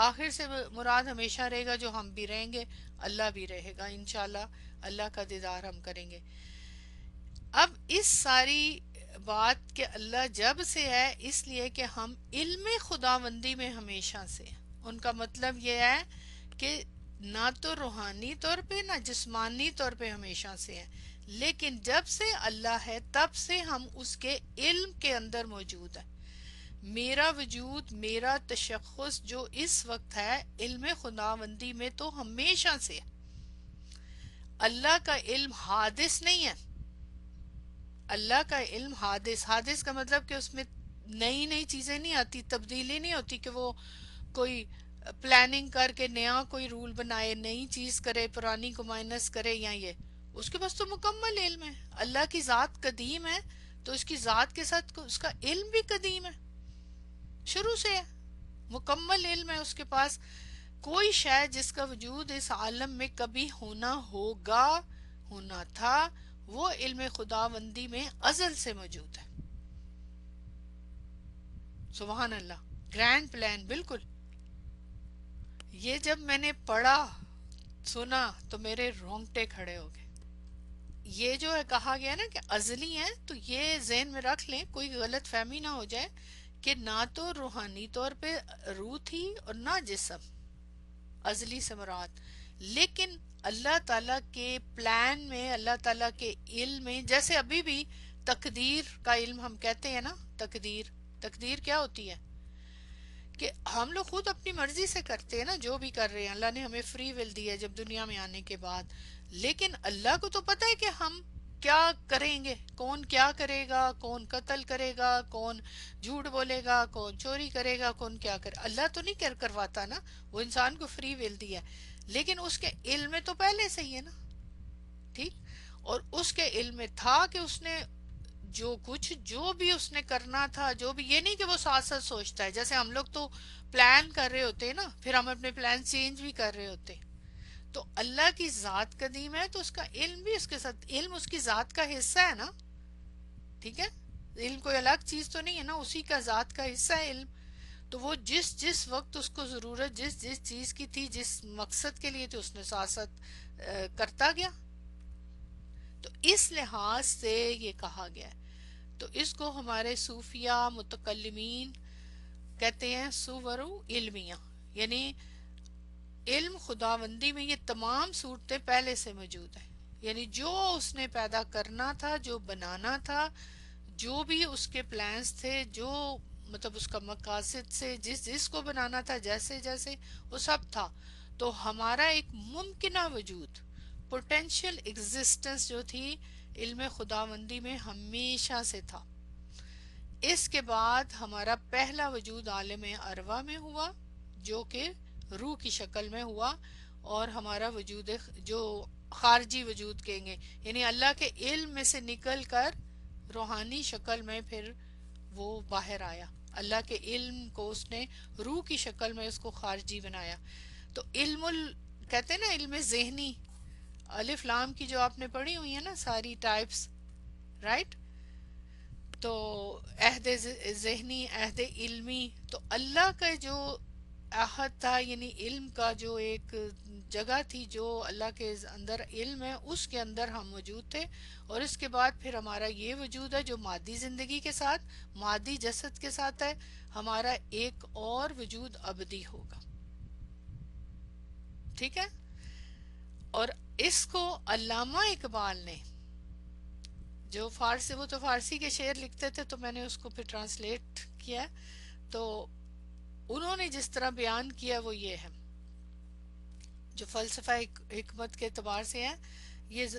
آخر سے مراد ہمیشہ رہے گا جو ہم بھی رہیں گے، اللہ بھی رہے گا انشاءاللہ، اللہ کا دیدار ہم کریں گے۔ اب اس ساری بات کہ اللہ جب سے ہے اس لیے کہ ہم علم خداوندی میں ہمیشہ سے ہیں۔ ان کا مطلب یہ ہے کہ نہ تو روحانی طور پہ نہ جسمانی طور پہ ہمیشہ سے ہیں، لیکن جب سے اللہ ہے تب سے ہم اس کے علم کے اندر موجود ہیں۔ میرا وجود، میرا تشخص جو اس وقت ہے علم خداوندی میں تو ہمیشہ سے ہے۔ اللہ کا علم حادث نہیں ہے۔ اللہ کا علم حادث کا مطلب کہ اس میں نئی نئی چیزیں نہیں آتی، تبدیلی نہیں ہوتی کہ وہ کوئی پلاننگ کر کے نیا کوئی رول بنائے، نئی چیز کرے، پرانی کو مائنس کرے، یا یہ اس کے پاس تو مکمل علم ہے۔ اللہ کی ذات قدیم ہے تو اس کی ذات کے ساتھ اس کا علم بھی قدیم ہے، شروع سے ہے، مکمل علم ہے اس کے پاس۔ کوئی شے جس کا وجود اس عالم میں کبھی ہونا ہوگا، ہونا تھا، وہ علم خداوندی میں ازل سے موجود ہے۔ سبحان اللہ، گرینڈ پلان بالکل۔ یہ جب میں نے پڑھا سنا تو میرے رونگٹے کھڑے ہو گئے۔ یہ جو ہے کہا گیا نا کہ ازلی ہیں، تو یہ ذہن میں رکھ لیں، کوئی غلط فہمی نہ ہو جائے کہ نہ تو روحانی طور پہ روح تھی اور نہ جسم، ازلی سے مراد، لیکن اللہ تعالیٰ کے پلان میں، اللہ تعالیٰ کے علم میں، جیسے ابھی بھی تقدیر کا علم ہم کہتے ہیں نا، تقدیر کیا ہوتی ہے؟ کہ ہم لوگ خود اپنی مرضی سے کرتے ہیں نا، جو بھی کر رہے ہیں اللہ نے ہمیں فری ول دی ہے جب دنیا میں آنے کے بعد، لیکن اللہ کو تو پتہ ہے کہ ہم کیا کریں گے، کون کیا کرے گا، کون قتل کرے گا، کون جھوٹ بولے گا، کون چوری کرے گا، کون کیا کرے، اللہ تو نہیں کرواتا نا، وہ انسان کو فری ول دی ہے، لیکن اس کے علم میں تو پہلے سے ہی ہے نا، ٹھیک، اور اس کے علم میں تھا کہ اس نے جو بھی اس نے کرنا تھا، جو بھی، یہ نہیں کہ وہ ساتھ ساتھ سوچتا ہے، جیسے ہم لوگ تو پلان کر رہے ہوتے ہیں نا، پھر ہم اپنے پلان چینج بھی کر رہے ہوتے ہیں۔ تو اللہ کی ذات قدیم ہے تو اس کا علم بھی اس کے ساتھ، علم اس کی ذات کا حصہ ہے نا، ٹھیک ہے، علم کوئی الگ چیز تو نہیں ہے نا، اسی کا ذات کا حصہ ہے علم۔ تو وہ جس جس وقت اس کو ضرورت جس جس چیز کی تھی، جس مقصد کے لیے تھی، اس نے ساتھ ساتھ کرتا گیا۔ تو اس لحاظ سے یہ کہا گیا ہے۔ تو اس کو ہمارے صوفیہ متکلمین کہتے ہیں صورو علمیہ، یعنی علم خداوندی میں یہ تمام صورتیں پہلے سے موجود ہیں، یعنی جو اس نے پیدا کرنا تھا، جو بنانا تھا، جو بھی اس کے پلانز تھے، جو مطلب اس کا مقاصد سے جس جس کو بنانا تھا، جیسے جیسے وہ سب تھا۔ تو ہمارا ایک ممکنہ وجود، پوٹینشیل ایگزسٹنس جو تھی، علم خداوندی میں ہمیشہ سے تھا۔ اس کے بعد ہمارا پہلا وجود عالم ارواح میں ہوا، جو کہ روح کی شکل میں ہوا، اور ہمارا وجود جو خارجی وجود کہیں گے، یعنی اللہ کے علم میں سے نکل کر روحانی شکل میں پھر وہ باہر آیا۔ اللہ کے علم کو اس نے روح کی شکل میں اس کو خارجی بنایا۔ تو کہتے ہیں نا علم ذہنی، الف لام کی جو آپ نے پڑھی ہوئی ہے نا ساری ٹائپس، رائٹ؟ تو عہد ذہنی، عہد علمی، تو اللہ کا جو عہد تھا، یعنی علم کا جو ایک جگہ تھی، جو اللہ کے اندر علم ہے، اس کے اندر ہم موجود تھے، اور اس کے بعد پھر ہمارا یہ وجود ہے جو مادی زندگی کے ساتھ، مادی جسد کے ساتھ ہے، ہمارا ایک اور وجود ابدی ہوگا، ٹھیک ہے؟ اور اس کو علامہ اقبال نے، جو فارسی، وہ تو فارسی کے شعر لکھتے تھے تو میں نے اس کو پھر ٹرانسلیٹ کیا، تو انہوں نے جس طرح بیان کیا وہ یہ ہے، جو فلسفہ حکمت کے اعتبار سے ہے،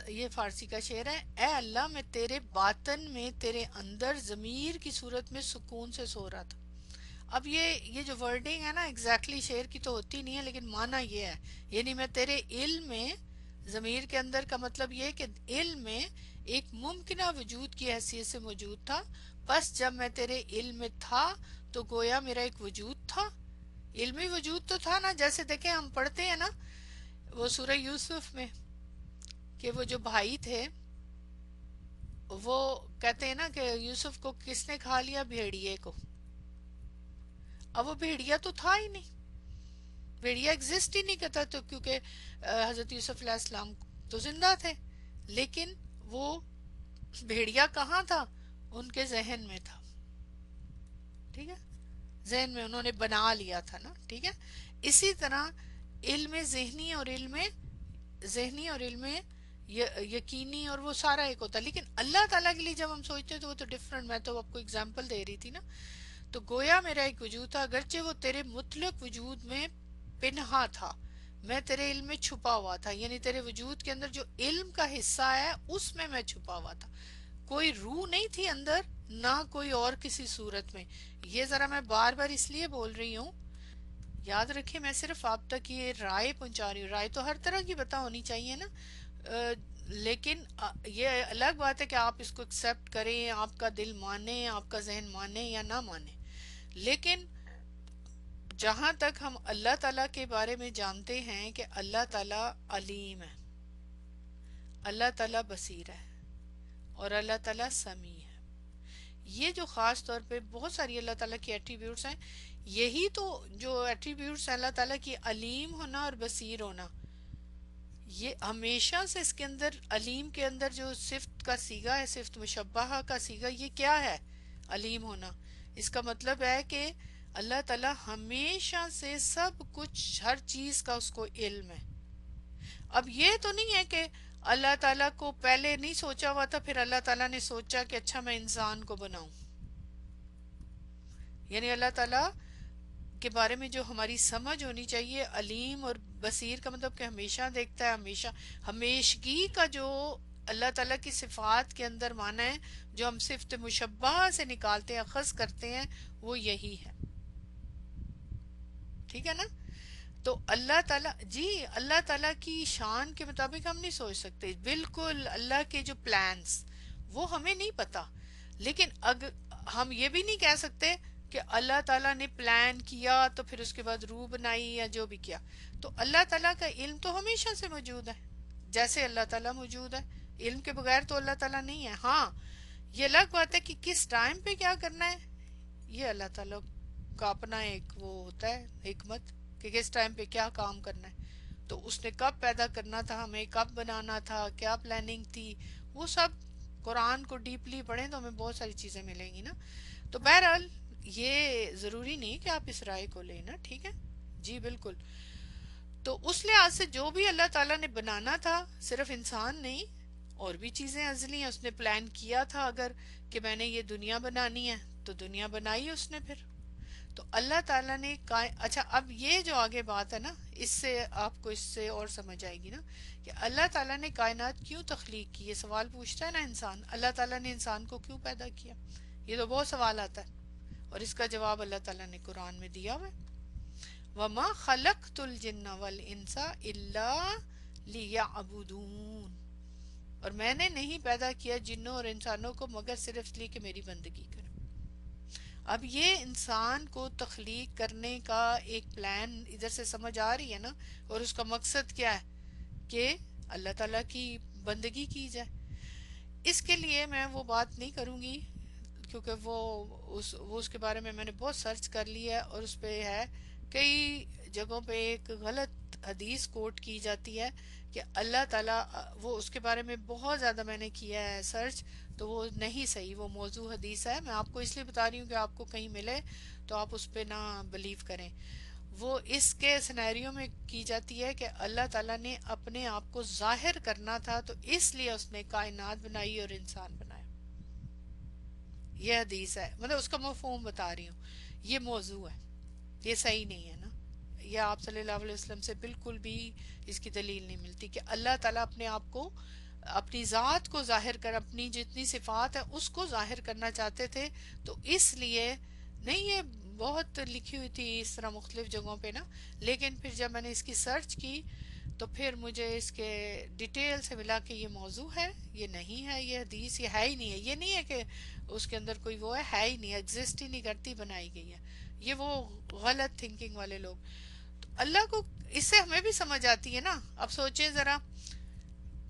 یہ فارسی کا شعر ہے: اے اللہ میں تیرے باطن میں، تیرے اندر ضمیر کی صورت میں سکون سے سو رہا تھا۔ اب یہ جو ورڈنگ ہے نا ایگزیکٹلی شعر کی تو ہوتی نہیں ہے، لیکن معنی یہ ہے، یعنی میں تیرے علم میں، ضمیر کے اندر کا مطلب یہ کہ علم میں ایک ممکنہ وجود کی حیثیت سے موجود تھا، بس جب میں تیرے علم میں تھا تو گویا میرا ایک وجود تھا، علمی وجود تو تھا نا، جیسے دیکھیں ہم پڑھتے ہیں نا وہ سورہ یوسف میں کہ وہ جو بھائی تھے وہ کہتے ہیں نا کہ یوسف کو کس نے کھا لیا؟ بھیڑیے کو، اب وہ بھیڑیا تو تھا ہی نہیں، بھیڑیا ایگزسٹ ہی نہیں کرتا، تو کیونکہ حضرت یوسف علیہ السلام تو زندہ تھے، لیکن وہ بھیڑیا کہاں تھا؟ ان کے ذہن میں تھا، ٹھیک ہے، ذہن میں انہوں نے بنا لیا تھا نا، ٹھیک ہے۔ اسی طرح علم ذہنی اور علم یقینی اور وہ سارا ایک ہوتا ہے، لیکن اللہ تعالیٰ کے لیے جب ہم سوچتے ہیں تو وہ تو ڈفرنٹ، میں تو آپ کو اگزامپل دے رہی تھی نا، تو گویا میرا ایک وجود تھا، اگرچہ وہ تیرے مطلق وجود میں پنہا تھا، میں تیرے علم میں چھپا ہوا تھا، یعنی تیرے وجود کے اندر جو علم کا حصہ ہے اس میں چھپا ہوا تھا، کوئی روح نہیں تھی اندر، نہ کوئی اور کسی صورت میں۔ یہ ذرا میں بار بار اس لیے بول رہی ہوں، یاد رکھیں میں صرف آپ تک یہ رائے پہنچا رہی ہوں، رائے تو ہر طرح کی پتہ ہونی چاہیے نا، لیکن یہ الگ بات ہے کہ آپ اس کو ایکسپٹ کریں، آپ کا دل مانے، آپ کا ذہن مانے یا نہ مانے، لیکن جہاں تک ہم اللہ تعالیٰ کے بارے میں جانتے ہیں کہ اللہ تعالیٰ علیم ہے، اللہ تعالیٰ بصیر ہے، اور اللہ تعالیٰ سمیع ہے، یہ جو خاص طور پہ بہت ساری اللہ تعالیٰ کی ایٹریبیوٹس ہیں، یہی تو جو ایٹریبیوٹس ہیں اللہ تعالیٰ کی، علیم ہونا اور بصیر ہونا، یہ ہمیشہ سے اس کے اندر، علیم کے اندر جو صفت کا صیغہ ہے، صفت مشبہہ کا صیغہ، یہ کیا ہے؟ علیم ہونا۔ اس کا مطلب ہے کہ اللہ تعالیٰ ہمیشہ سے سب کچھ، ہر چیز کا اس کو علم ہے۔ اب یہ تو نہیں ہے کہ اللہ تعالیٰ کو پہلے نہیں سوچا ہوا تھا، پھر اللہ تعالیٰ نے سوچا کہ اچھا میں انسان کو بناؤں، یعنی اللہ تعالیٰ کے بارے میں جو ہماری سمجھ ہونی چاہیے، علیم اور بصیر کا مطلب کہ ہمیشہ دیکھتا ہے، ہمیشہ، ہمیشگی کا جو اللہ تعالیٰ کی صفات کے اندر معنی ہے، جو ہم صفت مشبہہ سے نکالتے ہیں، اخذ کرتے ہیں، وہ یہی ہے، ٹھیک ہے نا؟ تو اللہ تعالیٰ، جی اللہ تعالیٰ کی شان کے مطابق ہم نہیں سوچ سکتے، بالکل اللہ کے جو پلانس وہ ہمیں نہیں پتا، لیکن اگر ہم یہ بھی نہیں کہہ سکتے کہ اللہ تعالیٰ نے پلان کیا تو پھر اس کے بعد روح بنائی یا جو بھی کیا، تو اللہ تعالیٰ کا علم تو ہمیشہ سے موجود ہے، جیسے اللہ تعالیٰ موجود ہے، علم کے بغیر تو اللہ تعالیٰ نہیں ہے۔ ہاں یہ الگ بات ہے کہ کس ٹائم پہ کیا کرنا ہے، یہ اللہ تعالیٰ کا اپنا ایک وہ ہوتا ہے حکمت، کہ کس ٹائم پہ کیا کام کرنا ہے، تو اس نے کب پیدا کرنا تھا، ہمیں کب بنانا تھا، کیا پلاننگ تھی، وہ سب قرآن کو ڈیپلی پڑھیں تو ہمیں بہت ساری چیزیں ملیں گی نا۔ تو بہرحال یہ ضروری نہیں کہ آپ اس رائے کو لیں نا، ٹھیک ہے جی بالکل۔ تو اس لحاظ سے جو بھی اللہ تعالیٰ نے بنانا تھا، صرف انسان نہیں، اور بھی چیزیں ازلی ہیں، اس نے پلان کیا تھا، اگر کہ میں نے یہ دنیا بنانی ہے تو دنیا بنائی اس نے پھر، تو اللہ تعالیٰ نے اچھا اب یہ جو آگے بات ہے نا، اس سے آپ کو اس سے اور سمجھ آئے گی نا کہ اللہ تعالیٰ نے کائنات کیوں تخلیق کی، یہ سوال پوچھتا ہے نا انسان، اللہ تعالیٰ نے انسان کو کیوں پیدا کیا، یہ تو بہت سوال آتا ہے، اور اس کا جواب اللہ تعالیٰ نے قرآن میں دیا ہوا ہے، وَمَا خَلَقْتُ الْجِنَّ وَالْإِنسَ إِلَّا لِيَعْبُدُونَ، اور میں نے نہیں پیدا کیا جنوں اور انسانوں کو مگر صرف اس لیے کہ میری بندگی کریں۔ اب یہ انسان کو تخلیق کرنے کا ایک پلان ادھر سے سمجھ آ رہی ہے نا، اور اس کا مقصد کیا ہے کہ اللہ تعالیٰ کی بندگی کی جائے۔ اس کے لیے میں وہ بات نہیں کروں گی، کیونکہ وہ اس کے بارے میں نے بہت سرچ کر لیا ہے، اور اس پہ ہے کئی جگہوں پہ ایک غلط حدیث کوٹ کی جاتی ہے کہ اللہ تعالیٰ، وہ اس کے بارے میں بہت زیادہ میں نے کیا ہے سرچ، تو وہ نہیں صحیح، وہ موضوع حدیث ہے، میں آپ کو اس لیے بتا رہی ہوں کہ آپ کو کہیں ملے تو آپ اس پہ نہ بلیو کریں۔ وہ اس کے سینیریو میں کی جاتی ہے کہ اللہ تعالیٰ نے اپنے آپ کو ظاہر کرنا تھا، تو اس لیے اس نے کائنات بنائی اور انسان بنایا، یہ حدیث ہے، مطلب اس کا مفہوم بتا رہی ہوں، یہ موضوع ہے، یہ صحیح نہیں ہے نا، یہ آپ صلی اللہ علیہ وسلم سے بالکل بھی اس کی دلیل نہیں ملتی کہ اللہ تعالیٰ اپنے آپ کو، اپنی ذات کو ظاہر کر، اپنی جتنی صفات ہے اس کو ظاہر کرنا چاہتے تھے، تو اس لیے نہیں، یہ بہت لکھی ہوئی تھی اس طرح مختلف جگہوں پہ نا، لیکن پھر جب میں نے اس کی سرچ کی تو پھر مجھے اس کے ڈیٹیل سے ملا کہ یہ موضوع ہے، یہ نہیں ہے، یہ حدیث یہ ہے ہی نہیں ہے، یہ نہیں ہے کہ اس کے اندر کوئی وہ ہے ہی نہیں، ایگزسٹ ہی نہیں کرتی، بنائی گئی ہے، یہ وہ غلط تھنکنگ والے لوگ۔ تو اللہ کو، اس سے ہمیں بھی سمجھ آتی ہے نا، اب سوچیں ذرا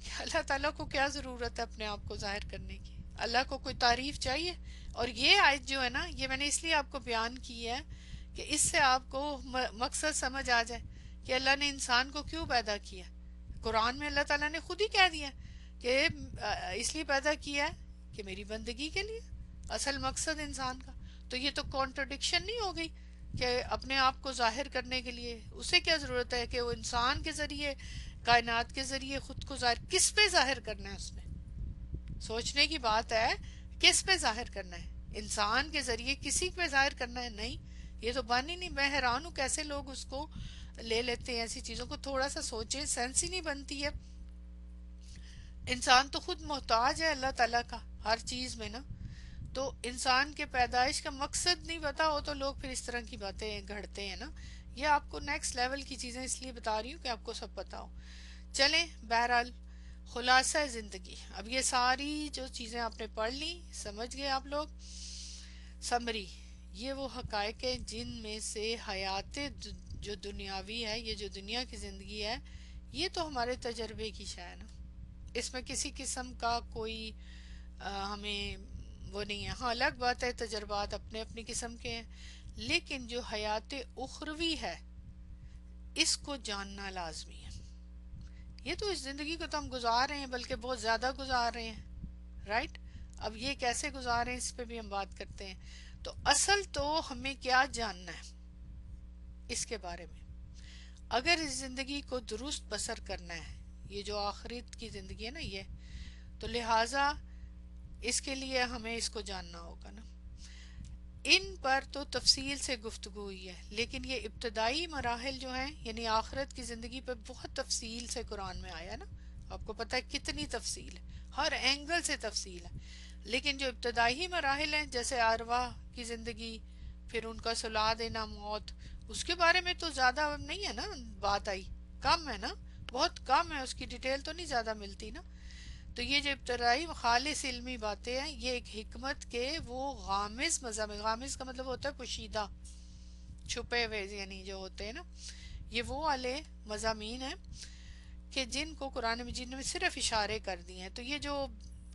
کہ اللہ تعالیٰ کو کیا ضرورت ہے اپنے آپ کو ظاہر کرنے کی، اللہ کو کوئی تعریف چاہیے؟ اور یہ آیت جو ہے نا، یہ میں نے اس لیے آپ کو بیان کی ہے کہ اس سے آپ کو مقصد سمجھ آ جائے کہ اللہ نے انسان کو کیوں پیدا کیا. قرآن میں اللہ تعالیٰ نے خود ہی کہہ دیا کہ اس لیے پیدا کیا ہے کہ میری بندگی کے لیے، اصل مقصد انسان کا. تو یہ تو کانٹرڈکشن نہیں ہو گئی کہ اپنے آپ کو ظاہر کرنے کے لیے اسے کیا ضرورت ہے کہ وہ انسان کے ذریعے، کائنات کے ذریعے خود کو ظاہر، کس پہ ظاہر کرنا ہے؟ اس نے سوچنے کی بات ہے، کس پہ ظاہر کرنا ہے؟ انسان کے ذریعے کسی پہ ظاہر کرنا ہے؟ نہیں، یہ تو بن ہی نہیں. میں حیران ہوں کیسے لوگ اس کو لے لیتے ہیں ایسی چیزوں کو. تھوڑا سا سوچیں، سینس ہی نہیں بنتی ہے. انسان تو خود محتاج ہے اللہ تعالیٰ کا ہر چیز میں نا. تو انسان کے پیدائش کا مقصد نہیں پتا ہو تو لوگ پھر اس طرح کی باتیں گھڑتے ہیں نا. یہ آپ کو نیکسٹ لیول کی چیزیں اس لیے بتا رہی ہوں کہ آپ کو سب پتا ہو. چلیں بہرحال، خلاصہ زندگی. اب یہ ساری جو چیزیں آپ نے پڑھ لی، سمجھ گئے آپ لوگ. سمری، یہ وہ حقائق ہیں جن میں سے حیات جو دنیاوی ہے، یہ جو دنیا کی زندگی ہے، یہ تو ہمارے تجربے کی شے ہے نا. اس میں کسی قسم کا کوئی ہمیں وہ نہیں ہے. ہاں الگ بات ہے، تجربات اپنے اپنی قسم کے ہیں، لیکن جو حیات اخروی ہے اس کو جاننا لازمی ہے. یہ تو اس زندگی کو تو ہم گزار رہے ہیں، بلکہ بہت زیادہ گزار رہے ہیں، رائٹ. اب یہ کیسے گزار رہے ہیں اس پہ بھی ہم بات کرتے ہیں. تو اصل تو ہمیں کیا جاننا ہے اس کے بارے میں. اگر اس زندگی کو درست بسر کرنا ہے، یہ جو آخرت کی زندگی ہے نا، یہ تو لہٰذا اس کے لیے ہمیں اس کو جاننا ہوگا نا. ان پر تو تفصیل سے گفتگو ہوئی ہے، لیکن یہ ابتدائی مراحل جو ہیں، یعنی آخرت کی زندگی پہ بہت تفصیل سے قرآن میں آیا نا. آپ کو پتہ ہے کتنی تفصیل ہے، ہر اینگل سے تفصیل ہے. لیکن جو ابتدائی مراحل ہیں جیسے ارواح کی زندگی، پھر ان کا سلا دینا، موت، اس کے بارے میں تو زیادہ نہیں ہے نا بات آئی. کم ہے نا، بہت کم ہے، اس کی ڈیٹیل تو نہیں زیادہ ملتی نا. تو یہ جو ابتدائی خالص علمی باتیں ہیں، یہ ایک حکمت کے وہ غامض مضامین، غامض کا مطلب ہوتا ہے پوشیدہ، چھپے ہوئے، یعنی جو ہوتے ہیں نا، یہ وہ والے مضامین ہیں کہ جن کو قرآن مجید نے صرف اشارے کر دیے ہیں. تو یہ جو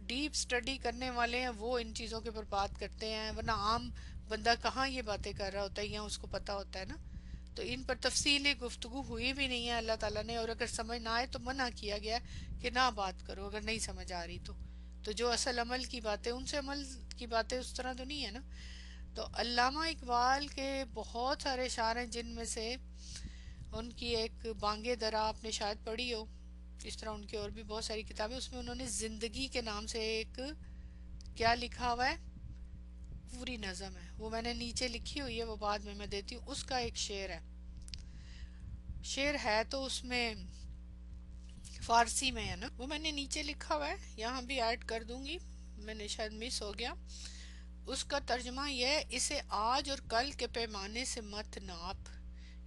ڈیپ سٹڈی کرنے والے ہیں وہ ان چیزوں کے اوپر بات کرتے ہیں، ورنہ عام بندہ کہاں یہ باتیں کر رہا ہوتا ہے یا اس کو پتہ ہوتا ہے نا. تو ان پر تفصیلی گفتگو ہوئی بھی نہیں ہے اللہ تعالیٰ نے، اور اگر سمجھ نہ آئے تو منع کیا گیا کہ نہ بات کرو اگر نہیں سمجھ آ رہی تو. تو جو اصل عمل کی باتیں، ان سے عمل کی باتیں اس طرح تو نہیں ہے نا. تو علامہ اقبال کے بہت سارے اشعار ہیں، جن میں سے ان کی ایک بانگے درا آپ نے شاید پڑھی ہو، اس طرح ان کی اور بھی بہت ساری کتابیں، اس میں انہوں نے زندگی کے نام سے ایک کیا لکھا ہوا ہے، پوری نظم ہے، وہ میں نے نیچے لکھی ہوئی ہے، وہ بعد میں دیتی ہوں. اس کا ایک شعر ہے، شعر ہے تو اس میں فارسی میں ہے نا، وہ میں نے نیچے لکھا ہوا ہے، یہاں بھی ایڈ کر دوں گی، میں نے شاید مس ہو گیا. اس کا ترجمہ یہ ہے: اسے آج اور کل کے پیمانے سے مت ناپ،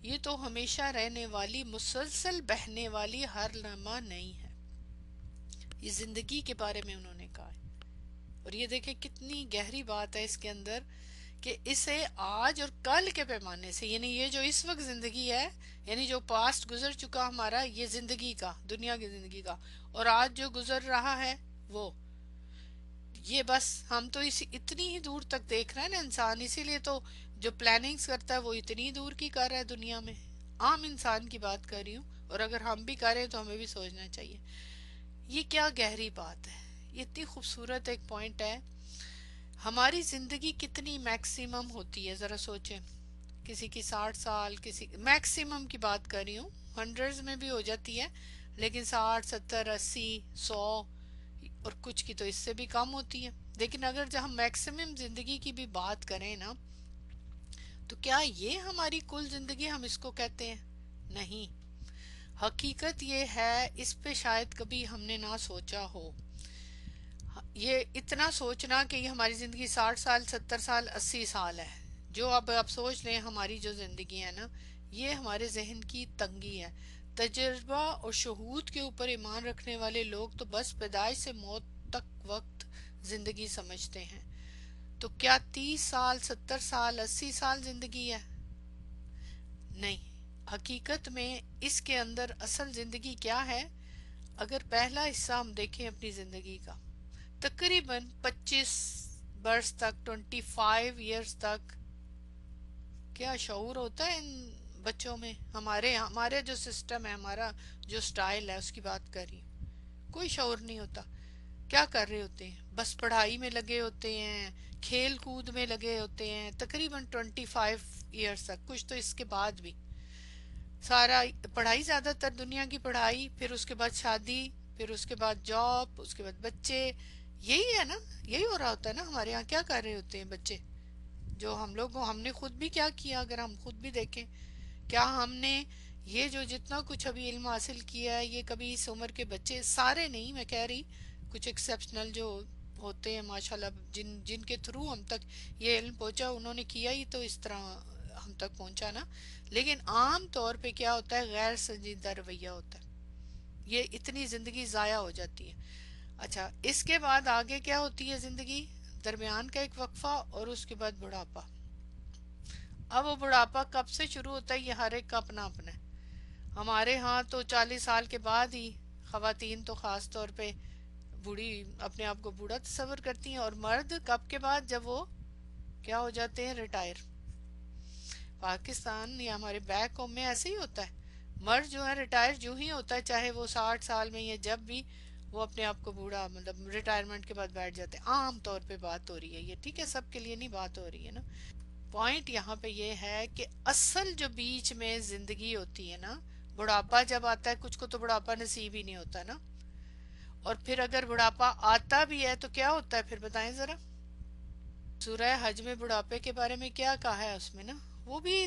یہ تو ہمیشہ رہنے والی، مسلسل بہنے والی ہر لمحہ نہیں ہے. یہ زندگی کے بارے میں انہوں نے کہا ہے. اور یہ دیکھیں کتنی گہری بات ہے اس کے اندر، کہ اسے آج اور کل کے پیمانے سے، یعنی یہ جو اس وقت زندگی ہے، یعنی جو پاسٹ گزر چکا ہمارا یہ زندگی کا، دنیا کی زندگی کا، اور آج جو گزر رہا ہے وہ، یہ بس ہم تو اتنی ہی دور تک دیکھ رہے ہیں نا انسان. اسی لیے تو جو پلاننگز کرتا ہے وہ اتنی دور کی کر رہا ہے دنیا میں. عام انسان کی بات کر رہی ہوں، اور اگر ہم بھی کریں تو ہمیں بھی سوچنا چاہیے. یہ کیا گہری بات ہے، یہ اتنی خوبصورت ایک پوائنٹ ہے. ہماری زندگی کتنی میکسیمم ہوتی ہے ذرا سوچیں. کسی کی 60 سال، کسی میکسیمم کی بات کر رہی ہوں، ہنڈریڈز میں بھی ہو جاتی ہے، لیکن 60 70 80 100، اور کچھ کی تو اس سے بھی کم ہوتی ہے. لیکن اگر جب ہم میکسیمم زندگی کی بھی بات کریں نا، تو کیا یہ ہماری کل زندگی ہم اس کو کہتے ہیں؟ نہیں. حقیقت یہ ہے، اس پہ شاید کبھی ہم نے نہ سوچا ہو. یہ اتنا سوچنا کہ یہ ہماری زندگی 60 سال 70 سال 80 سال ہے، جو اب آپ سوچ لیں ہماری جو زندگی ہے نا، یہ ہمارے ذہن کی تنگی ہے. تجربہ اور شہود کے اوپر ایمان رکھنے والے لوگ تو بس پیدائش سے موت تک وقت زندگی سمجھتے ہیں. تو کیا 30 سال 70 سال 80 سال زندگی ہے؟ نہیں. حقیقت میں اس کے اندر اصل زندگی کیا ہے؟ اگر پہلا حصہ ہم دیکھیں اپنی زندگی کا، تقریباً 25 برس تک، 25 ایئرز تک، کیا شعور ہوتا ہے ان بچوں میں؟ ہمارے جو سسٹم ہے، ہمارا جو سٹائل ہے، اس کی بات کر رہی ہوں، کوئی شعور نہیں ہوتا. کیا کر رہے ہوتے ہیں؟ بس پڑھائی میں لگے ہوتے ہیں، کھیل کود میں لگے ہوتے ہیں، تقریباً 25 ایئرس تک، کچھ تو اس کے بعد بھی سارا پڑھائی، زیادہ تر دنیا کی پڑھائی، پھر اس کے بعد شادی، پھر اس کے بعد جاب، اس کے بعد بچے. یہی ہے نا، یہی ہو رہا ہوتا ہے نا ہمارے یہاں. کیا کر رہے ہوتے ہیں بچے؟ جو ہم نے خود بھی کیا کیا، اگر ہم خود بھی دیکھیں، کیا ہم نے یہ جو جتنا کچھ ابھی علم حاصل کیا ہے، یہ کبھی اس عمر کے بچے، سارے نہیں میں کہہ رہی، کچھ ایکسیپشنل جو ہوتے ہیں ماشاءاللہ، جن کے تھرو ہم تک یہ علم پہنچا، انہوں نے کیا ہی تو اس طرح ہم تک پہنچا نا. لیکن عام طور پہ کیا ہوتا ہے؟ غیر سنجیدہ رویہ ہوتا ہے. یہ اتنی زندگی ضائع ہو جاتی ہے. اچھا، اس کے بعد آگے کیا ہوتی ہے زندگی؟ درمیان کا ایک وقفہ، اور اس کے بعد بڑھاپا. اب وہ بڑھاپا کب سے شروع ہوتا ہے؟ یہ ہر ایک کا اپنا اپنا ہے. ہمارے ہاں تو 40 سال کے بعد ہی خواتین تو خاص طور پہ بوڑھی، اپنے آپ کو بوڑھا تصور کرتی ہیں، اور مرد کب کے بعد؟ جب وہ کیا ہو جاتے ہیں؟ ریٹائر. پاکستان یا ہمارے بیک ہوم میں ایسے ہی ہوتا ہے. مرد جو ہے ریٹائر جو ہی ہوتا ہے، چاہے وہ 60 سال میں یا جب بھی، وہ اپنے آپ کو بوڑھا، مطلب ریٹائرمنٹ کے بعد بیٹھ جاتے ہیں. عام طور پہ بات ہو رہی ہے یہ، ٹھیک ہے، سب کے لیے نہیں بات ہو رہی ہے نا. پوائنٹ یہاں پہ یہ ہے کہ اصل جو بیچ میں زندگی ہوتی ہے نا، بڑھاپا جب آتا ہے، کچھ کو تو بڑھاپا نصیب ہی نہیں ہوتا نا. اور پھر اگر بڑھاپا آتا بھی ہے تو کیا ہوتا ہے پھر؟ بتائیں ذرا. سورہ حج میں بڑھاپے کے بارے میں کیا کہا ہے اس میں نا؟ وہ بھی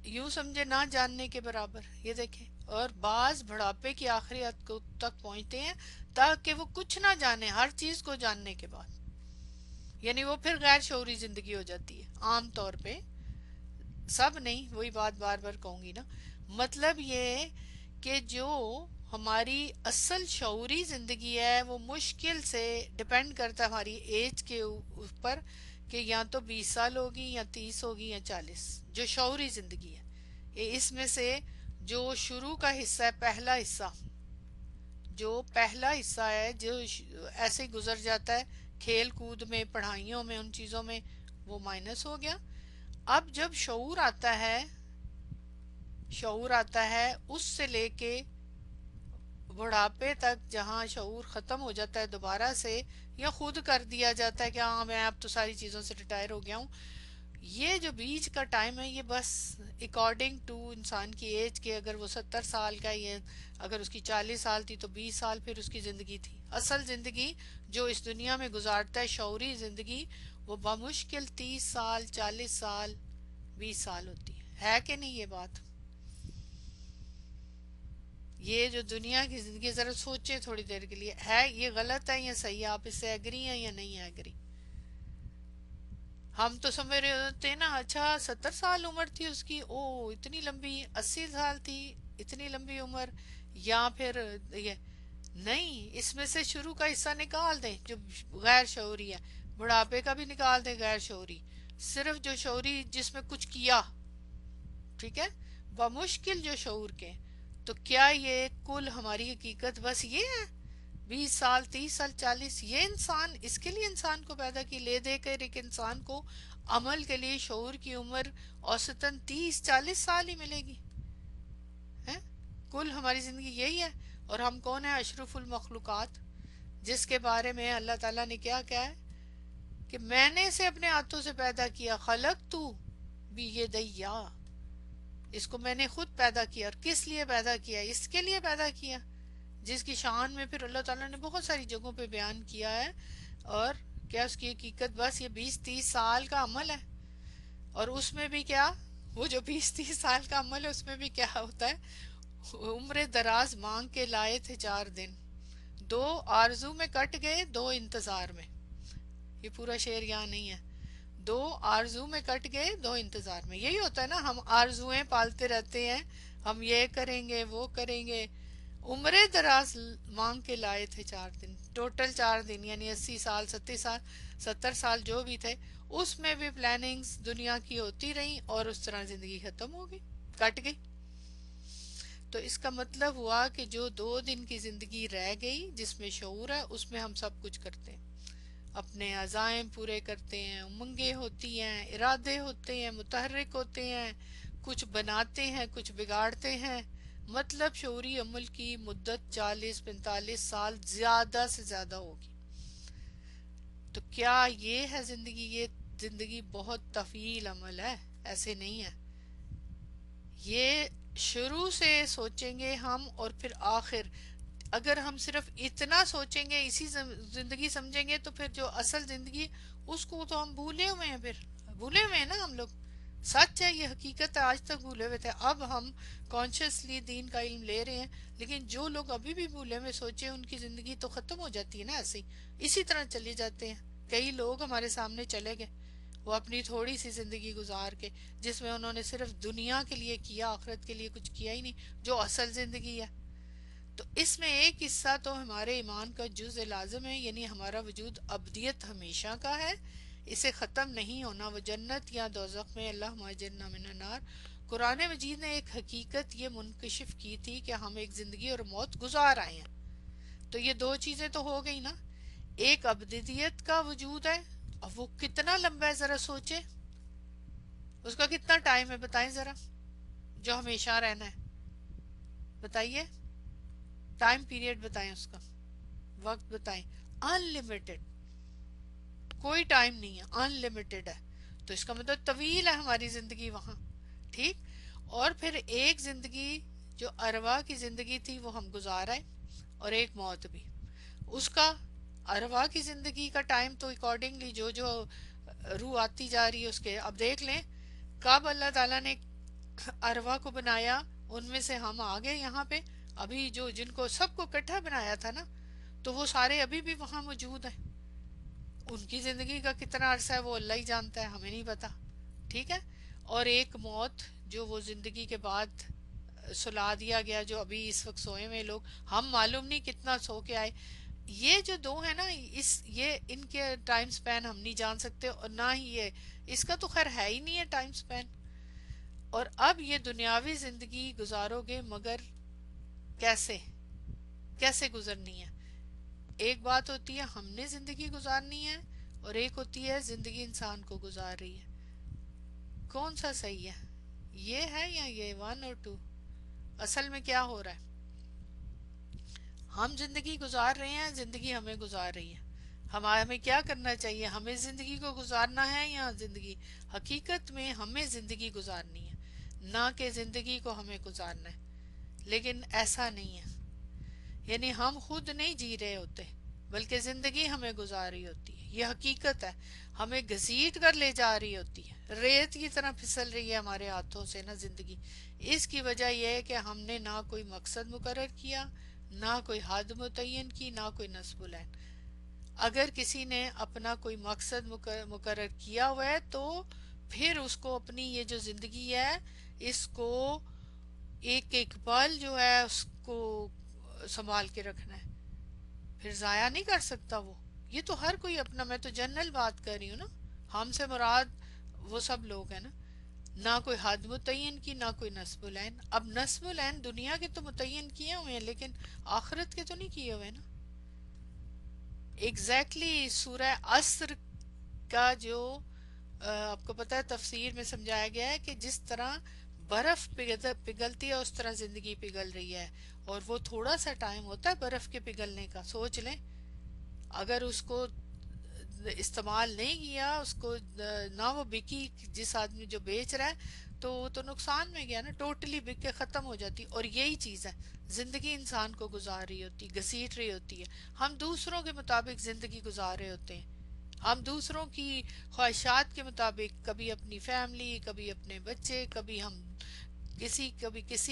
یوں سمجھے نہ جاننے کے برابر. یہ دیکھیں، اور بعض بڑھاپے کی آخری حد تک پہنچتے ہیں تاکہ وہ کچھ نہ جانے، ہر چیز کو جاننے کے بعد. یعنی وہ پھر غیر شعوری زندگی ہو جاتی ہے عام طور پہ. سب نہیں، وہی بات بار بار کہوں گی نا. مطلب یہ کہ جو ہماری اصل شعوری زندگی ہے، وہ مشکل سے ڈپینڈ کرتا ہے ہماری ایج کے اوپر، کہ یا تو 20 سال ہوگی یا 30 ہوگی یا 40. جو شعوری زندگی ہے، اس میں سے جو شروع کا حصہ ہے، پہلا حصہ، جو پہلا حصہ ہے، جو ایسے ہی گزر جاتا ہے کھیل کود میں، پڑھائیوں میں، ان چیزوں میں، وہ مائنس ہو گیا. اب جب شعور آتا ہے اس سے لے کے بڑھاپے تک، جہاں شعور ختم ہو جاتا ہے دوبارہ سے، یا خود کر دیا جاتا ہے کہ ہاں میں اب تو ساری چیزوں سے ریٹائر ہو گیا ہوں. یہ جو بیچ کا ٹائم ہے، یہ بس اکارڈنگ ٹو انسان کی ایج کے، اگر وہ 70 سال کا، یہ اگر اس کی 40 سال تھی تو 20 سال پھر اس کی زندگی تھی. اصل زندگی جو اس دنیا میں گزارتا ہے، شعوری زندگی، وہ بمشکل 30 سال، 40 سال، 20 سال ہوتی ہے کہ نہیں؟ یہ بات، یہ جو دنیا کی زندگی، ذرا سوچیں تھوڑی دیر کے لیے، ہے یہ غلط ہے یا صحیح ہے؟ آپ اس سے ایگری ہیں یا نہیں ایگری؟ ہم تو سمجھ رہے ہوتے ہیں نا، اچھا 70 سال عمر تھی اس کی، او اتنی لمبی، 80 سال تھی، اتنی لمبی عمر. یا پھر یہ نہیں، اس میں سے شروع کا حصہ نکال دیں جو غیر شعوری ہے، بڑھاپے کا بھی نکال دیں غیر شعوری، صرف جو شعوری جس میں کچھ کیا، ٹھیک ہے، بمشکل جو شعور کے. تو کیا یہ کل ہماری حقیقت بس یہ ہے؟ 20 سال، 30 سال، 40، یہ انسان، اس کے لیے انسان کو پیدا کی، لے دے کر ایک انسان کو عمل کے لیے شعور کی عمر اوسطاً 30 40 سال ہی ملے گی ہے؟ کل ہماری زندگی یہی ہے. اور ہم کون ہیں؟ اشرف المخلوقات، جس کے بارے میں اللہ تعالیٰ نے کیا کہا ہے کہ میں نے اسے اپنے ہاتھوں سے پیدا کیا، خلق تو بھی یہ دیا، اس کو میں نے خود پیدا کیا. اور کس لیے پیدا کیا؟ اس کے لیے پیدا کیا، جس کی شان میں پھر اللہ تعالیٰ نے بہت ساری جگہوں پہ بیان کیا ہے. اور کیا اس کی حقیقت بس یہ 20 30 سال کا عمل ہے؟ اور اس میں بھی کیا، وہ جو 20 30 سال کا عمل ہے، اس میں بھی کیا ہوتا ہے؟ عمر دراز مانگ کے لائے تھے 4 دن، 2 آرزو میں کٹ گئے، 2 انتظار میں. یہ پورا شعر یہاں نہیں ہے. 2 آرزو میں کٹ گئے، 2 انتظار میں. یہی ہوتا ہے نا، ہم آرزویں پالتے رہتے ہیں، ہم یہ کریں گے، وہ کریں گے. عمر دراز مانگ کے لائے تھے 4 دن، ٹوٹل 4 دن، یعنی 80 سال، 70 سال، 70 سال جو بھی تھے، اس میں بھی پلاننگز دنیا کی ہوتی رہیں، اور اس طرح زندگی ختم ہو گئی، کٹ گئی. تو اس کا مطلب ہوا کہ جو 2 دن کی زندگی رہ گئی جس میں شعور ہے، اس میں ہم سب کچھ کرتے ہیں. اپنے عزائم پورے کرتے ہیں، امنگیں ہوتی ہیں، ارادے ہوتے ہیں، متحرک ہوتے ہیں، کچھ بناتے ہیں کچھ بگاڑتے ہیں، مطلب شعوری عمل کی مدت 40-45 سال زیادہ سے زیادہ ہوگی۔ تو کیا یہ ہے زندگی؟ یہ زندگی بہت طویل عمل ہے، ایسے نہیں ہے۔ یہ شروع سے سوچیں گے ہم، اور پھر آخر اگر ہم صرف اتنا سوچیں گے، اسی زندگی سمجھیں گے، تو پھر جو اصل زندگی اس کو تو ہم بھولے ہوئے ہیں، پھر بھولے ہوئے ہیں نا ہم لوگ۔ سچ ہے، یہ حقیقت ہے، آج تک بھولے ہوئے تھے، اب ہم کانشیسلی دین کا علم لے رہے ہیں، لیکن جو لوگ ابھی بھی بھولے ہوئے سوچے ان کی زندگی تو ختم ہو جاتی ہے نا، ایسے ہی اسی طرح چلے جاتے ہیں۔ کئی لوگ ہمارے سامنے چلے گئے، وہ اپنی تھوڑی سی زندگی گزار کے، جس میں انہوں نے صرف دنیا کے لیے کیا، آخرت کے لیے کچھ کیا ہی نہیں، جو اصل زندگی ہے۔ تو اس میں ایک حصہ تو ہمارے ایمان کا جز لازم ہے، یعنی ہمارا وجود ابدیت ہمیشہ کا ہے، اسے ختم نہیں ہونا، وہ جنت یا دوزخ میں، اللہم اجرنا من النار۔ قرآن مجید نے ایک حقیقت یہ منکشف کی تھی کہ ہم ایک زندگی اور موت گزار آئے ہیں، تو یہ دو چیزیں تو ہو گئی نا۔ ایک ابدیت کا وجود ہے، اور وہ کتنا لمبا ہے ذرا سوچے، اس کا کتنا ٹائم ہے بتائیں ذرا، جو ہمیشہ رہنا ہے، بتائیے ٹائم پیریڈ بتائیں، اس کا وقت بتائیں۔ ان لمیٹڈ، کوئی ٹائم نہیں ہے، ان لمیٹڈ ہے، تو اس کا مطلب طویل ہے ہماری زندگی وہاں، ٹھیک۔ اور پھر ایک زندگی جو ارواح کی زندگی تھی وہ ہم گزار آئے، اور ایک موت بھی، اس کا ارواح کی زندگی کا ٹائم تو اکارڈنگلی جو جو روح آتی جا رہی ہے اس کے، اب دیکھ لیں کب اللہ تعالیٰ نے ارواح کو بنایا، ان میں سے ہم آگے یہاں پہ، ابھی جو جن کو سب کو اکٹھا بنایا تھا نا، تو وہ سارے ابھی بھی وہاں موجود ہیں، ان کی زندگی کا کتنا عرصہ ہے وہ اللہ ہی جانتا ہے، ہمیں نہیں پتا، ٹھیک ہے۔ اور ایک موت جو وہ زندگی کے بعد سلا دیا گیا، جو ابھی اس وقت سوئے ہوئے لوگ، ہم معلوم نہیں کتنا سو کے آئے، یہ جو دو ہیں نا، یہ ان کے ٹائم سپین ہم نہیں جان سکتے، اور نہ ہی یہ اس کا تو خیر ہے ہی نہیں ہے ٹائم سپین۔ اور اب یہ دنیاوی زندگی گزارو گے، مگر کیسے کیسے گزرنی ہے؟ ایک بات ہوتی ہے ہم نے زندگی گزارنی ہے، اور ایک ہوتی ہے زندگی انسان کو گزار رہی ہے، کون سا صحیح ہے؟ یہ ہے یا یہ، ون اور ٹو؟ اصل میں کیا ہو رہا ہے؟ ہم زندگی گزار رہے ہیں، زندگی ہمیں گزار رہی ہے، ہمیں کیا کرنا چاہیے؟ ہمیں زندگی کو گزارنا ہے یا زندگی؟ حقیقت میں ہمیں زندگی گزارنی ہے، نہ کہ زندگی کو ہمیں گزارنا ہے، لیکن ایسا نہیں ہے، یعنی ہم خود نہیں جی رہے ہوتے، بلکہ زندگی ہمیں گزار رہی ہوتی ہے، یہ حقیقت ہے، ہمیں گھسیٹ کر لے جا رہی ہوتی ہے، ریت کی طرح پھسل رہی ہے ہمارے ہاتھوں سے نا زندگی۔ اس کی وجہ یہ ہے کہ ہم نے نہ کوئی مقصد مقرر کیا، نہ کوئی حد متعین کی، نہ کوئی نصب العین۔ اگر کسی نے اپنا کوئی مقصد مقرر کیا ہوا ہے، تو پھر اس کو اپنی یہ جو زندگی ہے، اس کو ایک ایک پل جو ہے اس کو سنبھال کے رکھنا ہے، پھر ضائع نہیں کر سکتا وہ۔ یہ تو ہر کوئی اپنا، میں تو جنرل بات کر رہی ہوں نا، ہم سے مراد وہ سب لوگ ہیں نا، نہ کوئی حد متعین کی، نہ کوئی نصب العین۔ اب نصب العین دنیا کے تو متعین کیے ہوئے ہیں، لیکن آخرت کے تو نہیں کیے ہوئے نا۔ ایگزیکٹلی سورہ عصر کا جو آپ کو پتہ ہے تفسیر میں سمجھایا گیا ہے کہ جس طرح برف پگھلتی ہے اس طرح زندگی پگھل رہی ہے، اور وہ تھوڑا سا ٹائم ہوتا ہے برف کے پگھلنے کا، سوچ لیں اگر اس کو استعمال نہیں کیا، اس کو نہ وہ بکی، جس آدمی جو بیچ رہا ہے تو وہ تو نقصان میں گیا نا، ٹوٹلی بک کے ختم ہو جاتی۔ اور یہی چیز ہے، زندگی انسان کو گزار رہی ہوتی، گھسیٹ رہی ہوتی ہے، ہم دوسروں کے مطابق زندگی گزار رہے ہوتے ہیں، ہم دوسروں کی خواہشات کے مطابق، کبھی اپنی فیملی، کبھی اپنے بچے، کبھی ہم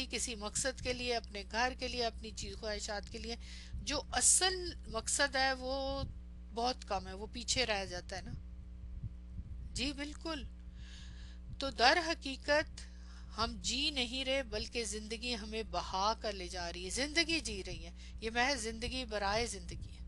کسی مقصد کے لیے، اپنے گھر کے لیے، اپنی چیز خواہشات کے لیے، جو اصل مقصد ہے وہ بہت کم ہے، وہ پیچھے رہ جاتا ہے نا۔ جی بالکل۔ تو در حقیقت ہم جی نہیں رہے، بلکہ زندگی ہمیں بہا کر لے جا رہی ہے، زندگی جی رہی ہے، یہ محض زندگی برائے زندگی ہے،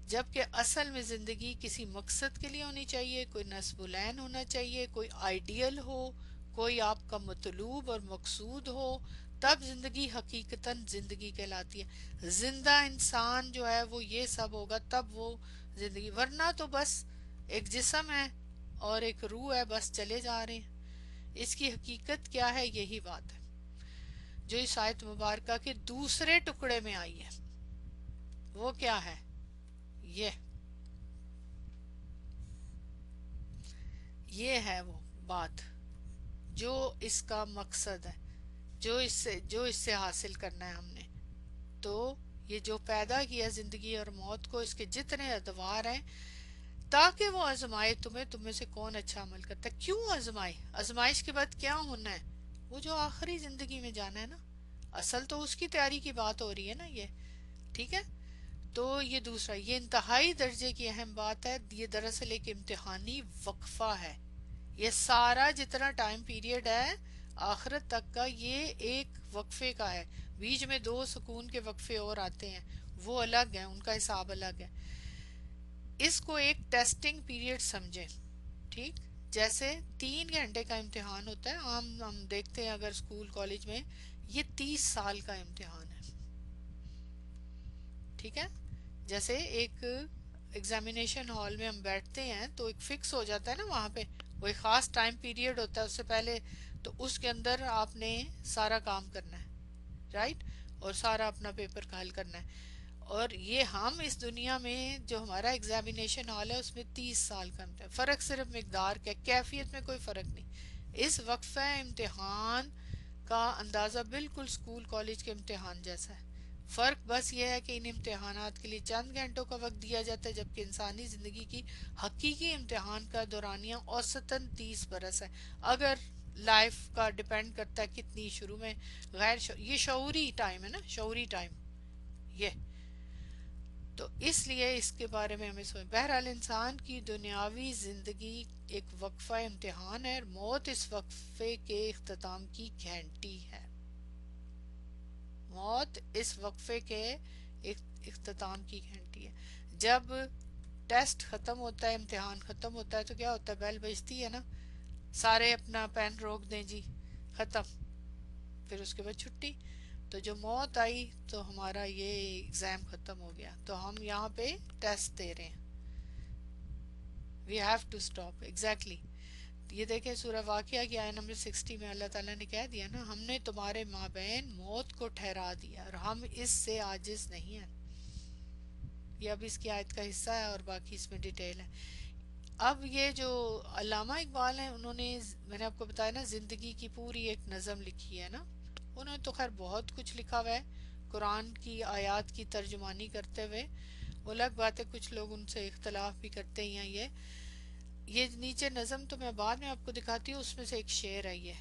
جبکہ اصل میں زندگی کسی مقصد کے لیے ہونی چاہیے، کوئی نصب العین ہونا چاہیے، کوئی آئیڈیل ہو، کوئی آپ کا مطلوب اور مقصود ہو، تب زندگی حقیقتاً زندگی کہلاتی ہے۔ زندہ انسان جو ہے وہ یہ سب ہوگا، تب وہ زندگی، ورنہ تو بس ایک جسم ہے اور ایک روح ہے، بس چلے جا رہے ہیں۔ اس کی حقیقت کیا ہے؟ یہی بات ہے جو اس آیت مبارکہ کے دوسرے ٹکڑے میں آئی ہے۔ وہ کیا ہے؟ یہ یہ ہے وہ بات جو اس کا مقصد ہے، جو اس سے حاصل کرنا ہے ہم نے۔ تو یہ جو پیدا کیا زندگی اور موت کو، اس کے جتنے ادوار ہیں تاکہ وہ آزمائے تمہیں، تم میں سے کون اچھا عمل کرتا ہے۔ کیوں آزمائے؟ آزمائش کے بعد کیا ہونا ہے؟ وہ جو آخری زندگی میں جانا ہے نا، اصل تو اس کی تیاری کی بات ہو رہی ہے نا یہ، ٹھیک ہے؟ تو یہ دوسرا، یہ انتہائی درجے کی اہم بات ہے۔ یہ دراصل ایک امتحانی وقفہ ہے۔ یہ سارا جتنا ٹائم پیریڈ ہے آخرت تک کا، یہ ایک وقفے کا ہے۔ بیچ میں 2 سکون کے وقفے اور آتے ہیں، وہ الگ ہیں، ان کا حساب الگ ہے۔ اس کو ایک ٹیسٹنگ پیریڈ سمجھیں، ٹھیک؟ جیسے 3 گھنٹے کا امتحان ہوتا ہے عام، ہم دیکھتے ہیں اگر اسکول کالج میں، یہ 30 سال کا امتحان ہے، ٹھیک ہے؟ جیسے ایک ایگزامینیشن ہال میں ہم بیٹھتے ہیں تو ایک فکس ہو جاتا ہے نا وہاں پہ، وہ ایک خاص ٹائم پیریڈ ہوتا ہے اس سے پہلے، تو اس کے اندر آپ نے سارا کام کرنا ہے، رائٹ؟ اور سارا اپنا پیپر کا حل کرنا ہے۔ اور یہ ہم اس دنیا میں جو ہمارا ایگزامینیشن ہال ہے اس میں 30 سال کا ہے، فرق صرف مقدار کا، کیفیت میں کوئی فرق نہیں۔ اس وقفہ امتحان کا اندازہ بالکل اسکول کالج کے امتحان جیسا ہے، فرق بس یہ ہے کہ ان امتحانات کے لیے چند گھنٹوں کا وقت دیا جاتا ہے، جبکہ انسانی زندگی کی حقیقی امتحان کا دورانیہ اوسطاً 30 برس ہے۔ اگر لائف کا ڈیپینڈ کرتا ہے کتنی شروع میں یہ شعوری ٹائم ہے نا، شعوری ٹائم یہ، تو اس لیے اس کے بارے میں ہمیں سوچیں۔ بہرحال انسان کی دنیاوی زندگی ایک وقفہ امتحان ہے، اور موت اس وقفے کے اختتام کی گھنٹی ہے۔ موت اس وقفے کے اختتام کی گھنٹی ہے۔ جب ٹیسٹ ختم ہوتا ہے، امتحان ختم ہوتا ہے، تو کیا ہوتا ہے؟ بیل بجتی ہے نا، سارے اپنا پین روک دیں جی، ختم، پھر اس کے بعد چھٹی۔ تو جو موت آئی تو ہمارا یہ ایگزام ختم ہو گیا، تو ہم یہاں پہ ٹیسٹ دے رہے ہیں۔ we have to stop exactly۔ یہ دیکھیں سورہ واقعہ کی آیت نمبر 60 میں اللہ تعالیٰ نے کہہ دیا نا، ہم نے تمہارے مابین موت کو ٹھہرا دیا اور ہم اس سے عاجز نہیں ہیں۔ یہ اب اس کی آیت کا حصہ ہے اور باقی اس میں ڈیٹیل ہے۔ اب یہ جو علامہ اقبال ہیں، انہوں نے، میں نے آپ کو بتایا نا، زندگی کی پوری ایک نظم لکھی ہے نا۔ انہوں نے تو خیر بہت کچھ لکھا ہوا ہے قرآن کی آیات کی ترجمانی کرتے ہوئے، وہ الگ بات ہے کچھ لوگ ان سے اختلاف بھی کرتے ہیں۔ یہ نیچے نظم تو میں بعد میں آپ کو دکھاتی ہوں، اس میں سے ایک شعر ہے، یہ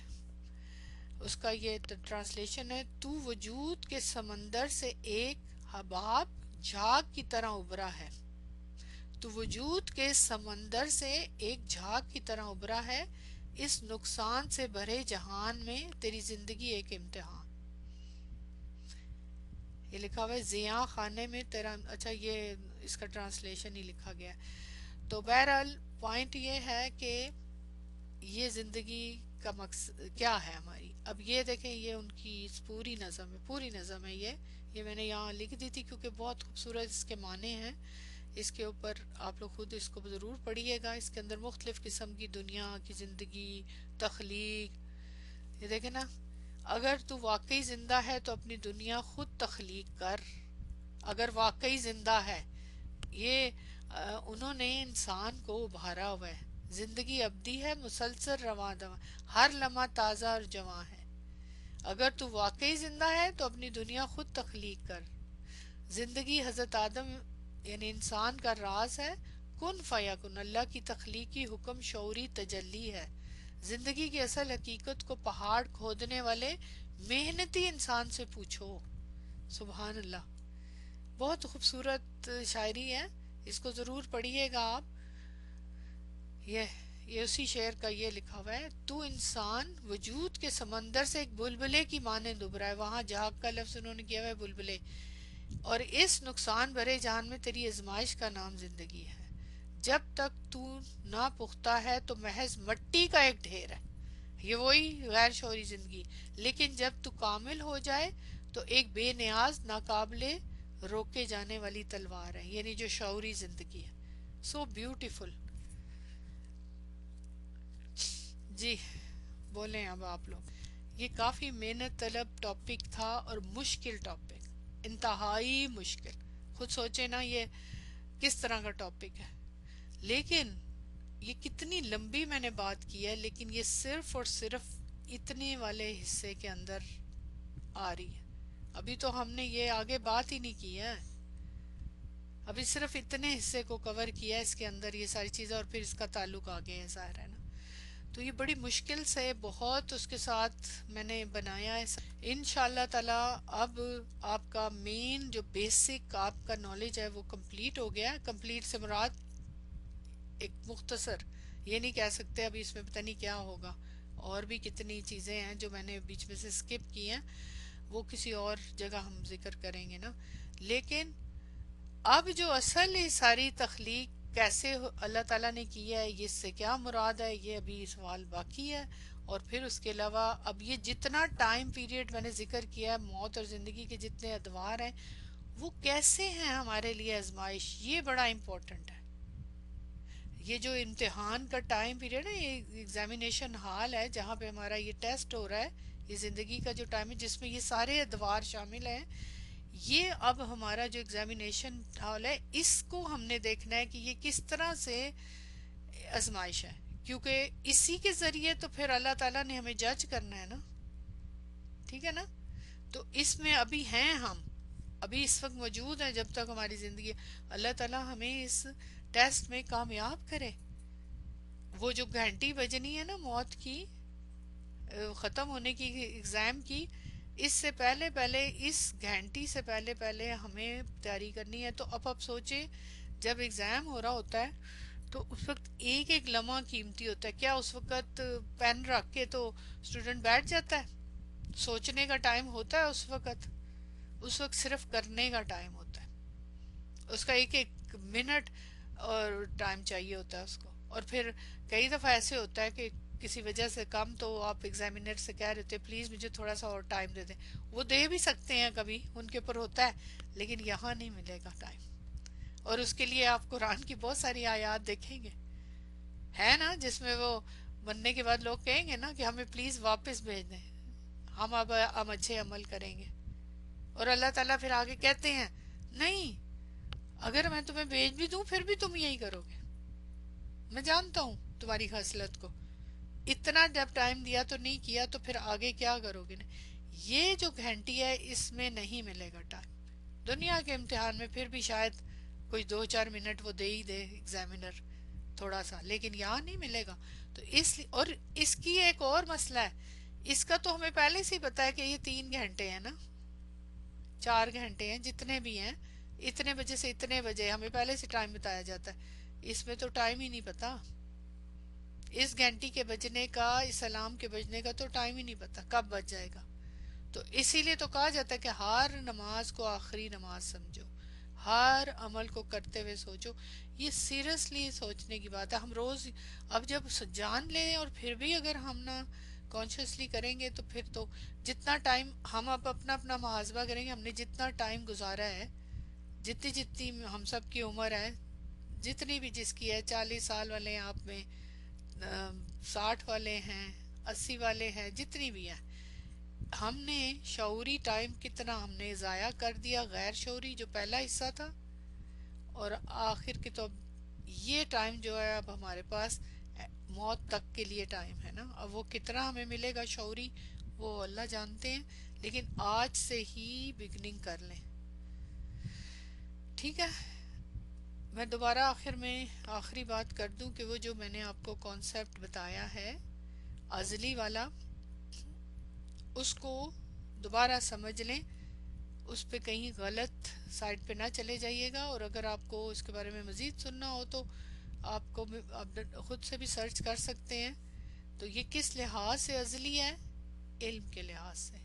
اس کا یہ ٹرانسلیشن ہے: تو وجود کے سمندر سے ایک حباب جھاگ کی طرح ابھرا ہے، تو وجود کے سمندر سے ایک جھاگ کی طرح ابھرا ہے، اس نقصان سے بھرے جہان میں تیری زندگی ایک امتحان۔ یہ لکھا ہوا ہے زیاں خانے میں تیرا، اچھا یہ اس کا ٹرانسلیشن ہی لکھا گیا ہے۔ تو بہرحال پوائنٹ یہ ہے کہ یہ زندگی کا مقصد کیا ہے ہماری۔ اب یہ دیکھیں، یہ ان کی پوری نظم ہے، پوری نظم ہے یہ میں نے یہاں لکھ دی تھی کیونکہ بہت خوبصورت اس کے معنی ہیں۔ اس کے اوپر آپ لوگ خود اس کو ضرور پڑھیے گا۔ اس کے اندر مختلف قسم کی دنیا کی زندگی، تخلیق، یہ دیکھیں نا، اگر تو واقعی زندہ ہے تو اپنی دنیا خود تخلیق کر، اگر واقعی زندہ ہے۔ یہ انہوں نے انسان کو ابھارا ہوا ہے، زندگی ابدی ہے، مسلسل رواں دواں، ہر لمحہ تازہ اور جواں ہے۔ اگر تو واقعی زندہ ہے تو اپنی دنیا خود تخلیق کر۔ زندگی حضرت آدم یعنی انسان کا راز ہے، کن فیکن، اللہ کی تخلیقی حکم شعوری تجلی ہے۔ زندگی کی اصل حقیقت کو پہاڑ کھودنے والے محنتی انسان سے پوچھو۔ سبحان اللہ، بہت خوبصورت شاعری ہے، اس کو ضرور پڑھیے گا آپ۔ یہ اسی شعر کا یہ لکھا ہوا ہے: تو انسان وجود کے سمندر سے ایک بلبلے کی مانند ابھرا ہے، وہاں جھاگ کا لفظ انہوں نے کیا ہوا ہے بلبلے، اور اس نقصان بھرے جہان میں تیری آزمائش کا نام زندگی ہے۔ جب تک تو نہ پختہ ہے تو محض مٹی کا ایک ڈھیر ہے، یہ وہی غیر شعوری زندگی، لیکن جب تو کامل ہو جائے تو ایک بے نیاز، ناقابل روکے جانے والی تلوار ہے، یعنی جو شعوری زندگی ہے۔ So beautiful. جی بولیں اب آپ لوگ. یہ کافی محنت طلب ٹاپک تھا اور مشکل ٹاپک, انتہائی مشکل. خود سوچے نا یہ کس طرح کا ٹاپک ہے, لیکن یہ کتنی لمبی میں نے بات کی ہے, لیکن یہ صرف اور صرف اتنے والے حصے کے اندر آ رہی ہے. ابھی تو ہم نے یہ آگے بات ہی نہیں کی ہے, ابھی صرف اتنے حصے کو کور کیا ہے اس کے اندر یہ ساری چیزیں, اور پھر اس کا تعلق آگے ہے ظاہر ہے نا. تو یہ بڑی مشکل سے بہت اس کے ساتھ میں نے بنایا ہے. انشاءاللہ تعالی اب آپ کا مین جو بیسک آپ کا نالج ہے وہ کمپلیٹ ہو گیا ہے. کمپلیٹ سے مراد ایک مختصر, یہ نہیں کہہ سکتے ابھی اس میں پتہ نہیں کیا ہوگا, اور بھی کتنی چیزیں ہیں جو میں نے بیچ میں سے سکپ کی ہیں, وہ کسی اور جگہ ہم ذکر کریں گے نا. لیکن اب جو اصل یہ ساری تخلیق کیسے اللہ تعالیٰ نے کی ہے, یہ اس سے کیا مراد ہے, یہ ابھی سوال باقی ہے. اور پھر اس کے علاوہ اب یہ جتنا ٹائم پیریڈ میں نے ذکر کیا ہے, موت اور زندگی کے جتنے ادوار ہیں وہ کیسے ہیں ہمارے لیے آزمائش, یہ بڑا امپورٹنٹ ہے. یہ جو امتحان کا ٹائم پیریڈ ہے, یہ ایگزامینیشن ہال ہے جہاں پہ ہمارا یہ ٹیسٹ ہو رہا ہے, یہ زندگی کا جو ٹائم ہے جس میں یہ سارے ادوار شامل ہیں. یہ اب ہمارا جو ایگزامینیشن ہال ہے, اس کو ہم نے دیکھنا ہے کہ یہ کس طرح سے آزمائش ہے, کیونکہ اسی کے ذریعے تو پھر اللہ تعالیٰ نے ہمیں جج کرنا ہے نا. ٹھیک ہے نا. تو اس میں ابھی ہیں ہم, ابھی اس وقت موجود ہیں جب تک ہماری زندگی. اللہ تعالیٰ ہمیں اس ٹیسٹ میں کامیاب کرے. وہ جو گھنٹی بجنی ہے نا موت کی, ختم ہونے کی, ایگزام کی, اس سے پہلے پہلے, اس گھنٹی سے پہلے پہلے ہمیں تیاری کرنی ہے. تو اب آپ سوچیں جب ایگزام ہو رہا ہوتا ہے تو اس وقت ایک ایک لمحہ قیمتی ہوتا ہے. کیا اس وقت پین رکھ کے تو اسٹوڈنٹ بیٹھ جاتا ہے؟ سوچنے کا ٹائم ہوتا ہے اس وقت؟ اس وقت صرف کرنے کا ٹائم ہوتا ہے. اس کا ایک ایک منٹ اور ٹائم چاہیے ہوتا ہے اس کو. اور پھر کئی دفعہ ایسے ہوتا ہے کہ کسی وجہ سے کم, تو آپ ایگزامینر سے کہہ رہے ہوتے پلیز مجھے تھوڑا سا اور ٹائم دے دیں. وہ دے بھی سکتے ہیں, کبھی ان کے اوپر ہوتا ہے, لیکن یہاں نہیں ملے گا ٹائم. اور اس کے لیے آپ قرآن کی بہت ساری آیات دیکھیں گے, ہے نا, جس میں وہ مرنے کے بعد لوگ کہیں گے نا کہ ہمیں پلیز واپس بھیج دیں, ہم اچھے عمل کریں گے. اور اللہ تعالیٰ پھر آگے کہتے ہیں نہیں, اگر میں تمہیں بھیج بھی دوں پھر بھی تم یہی کرو گے, میں جانتا ہوں تمہاری خصلت کو. اتنا جب ٹائم دیا تو نہیں کیا, تو پھر آگے کیا کرو گے. یہ جو گھنٹی ہے اس میں نہیں ملے گا ٹائم. دنیا کے امتحان میں پھر بھی شاید کوئی 2-4 منٹ وہ دے ہی دے ایگزامینر تھوڑا سا, لیکن یہاں نہیں ملے گا. تو اور اس کی ایک اور مسئلہ ہے, اس کا تو ہمیں پہلے سے ہی پتا ہے کہ یہ 3 گھنٹے ہیں نا, 4 گھنٹے ہیں, جتنے بھی ہیں, اتنے بجے سے اتنے بجے ہمیں پہلے سے ٹائم بتایا جاتا ہے. اس میں تو ٹائم ہی نہیں پتا, اس گھنٹی کے بجنے کا, اس الارم کے بجنے کا تو ٹائم ہی نہیں پتا کب بج جائے گا. تو اسی لیے تو کہا جاتا ہے کہ ہر نماز کو آخری نماز سمجھو, ہر عمل کو کرتے ہوئے سوچو. یہ سیریسلی سوچنے کی بات ہے. ہم روز اب جب جان لیں اور پھر بھی اگر ہم نہ کانشیسلی کریں گے تو پھر تو جتنا ٹائم ہم اب اپنا اپنا محاسبہ کریں گے, ہم نے جتنا ٹائم گزارا ہے, جتنی جتنی ہم سب کی عمر ہے, جتنی بھی جس کی ہے, 40 سال والے ہیں آپ میں, 60 والے ہیں, 80 والے ہیں, جتنی بھی ہیں, ہم نے شعوری ٹائم کتنا ہم نے ضائع کر دیا, غیر شعوری جو پہلا حصہ تھا. اور آخر کی تو یہ ٹائم جو ہے اب ہمارے پاس موت تک کے لیے ٹائم ہے نا. اب وہ کتنا ہمیں ملے گا شعوری, وہ اللہ جانتے ہیں, لیکن آج سے ہی بگننگ کر لیں. ٹھیک ہے. میں دوبارہ آخر میں آخری بات کر دوں کہ وہ جو میں نے آپ کو کانسیپٹ بتایا ہے ازلی والا, اس کو دوبارہ سمجھ لیں, اس پہ کہیں غلط سائٹ پہ نہ چلے جائیے گا. اور اگر آپ کو اس کے بارے میں مزید سننا ہو تو آپ خود سے بھی سرچ کر سکتے ہیں. تو یہ کس لحاظ سے ازلی ہے, علم کے لحاظ سے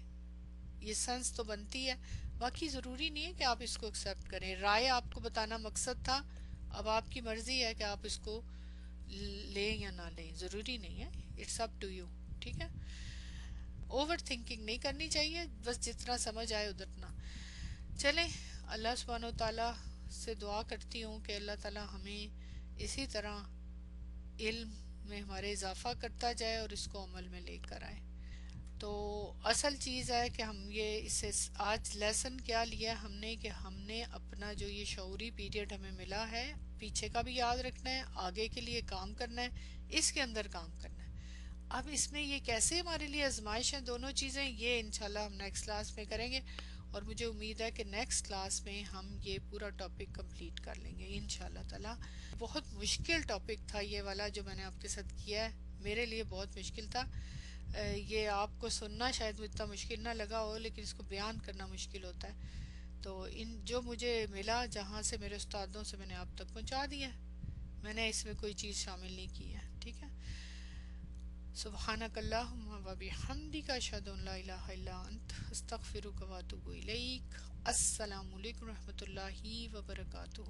یہ سنس تو بنتی ہے. باقی ضروری نہیں ہے کہ آپ اس کو ایکسیپٹ کریں, رائے آپ کو بتانا مقصد تھا. اب آپ کی مرضی ہے کہ آپ اس کو لیں یا نہ لیں, ضروری نہیں ہے, اٹس اپ ٹو یو. ٹھیک ہے. اوور تھنکنگ نہیں کرنی چاہیے, بس جتنا سمجھ آئے ادھرنا چلیں. اللہ سبحانہ و تعالیٰ سے دعا کرتی ہوں کہ اللہ تعالیٰ ہمیں اسی طرح علم میں ہمارے اضافہ کرتا جائے اور اس کو عمل میں لے کر آئے. تو اصل چیز ہے کہ ہم یہ اس سے آج لیسن کیا لیا ہم نے کہ ہم نے اپنا جو یہ شعوری پیریڈ ہمیں ملا ہے پیچھے کا بھی یاد رکھنا ہے، آگے کے لیے کام کرنا ہے، اس کے اندر کام کرنا ہے. اب اس میں یہ کیسے ہمارے لیے آزمائش ہیں دونوں چیزیں، یہ انشاءاللہ ہم نیکسٹ کلاس میں کریں گے، اور مجھے امید ہے کہ نیکسٹ کلاس میں ہم یہ پورا ٹاپک کمپلیٹ کر لیں گے انشاءاللہ تعالی. بہت مشکل ٹاپک تھا یہ والا جو میں نے آپ کے ساتھ کیا ہے، میرے لیے بہت مشکل تھا. یہ آپ کو سننا شاید اتنا مشکل نہ لگا ہو، لیکن اس کو بیان کرنا مشکل ہوتا ہے. تو ان جو مجھے ملا جہاں سے میرے استادوں سے میں نے آپ تک پہنچا دیا ہے، میں نے اس میں کوئی چیز شامل نہیں کی ہے. ٹھیک ہے. سبحانک اللہم و بحمدک اشہد ان لا الہ الا انت استغفرک و اتوب الیک. السلام علیکم رحمۃ اللہ وبرکاتہ.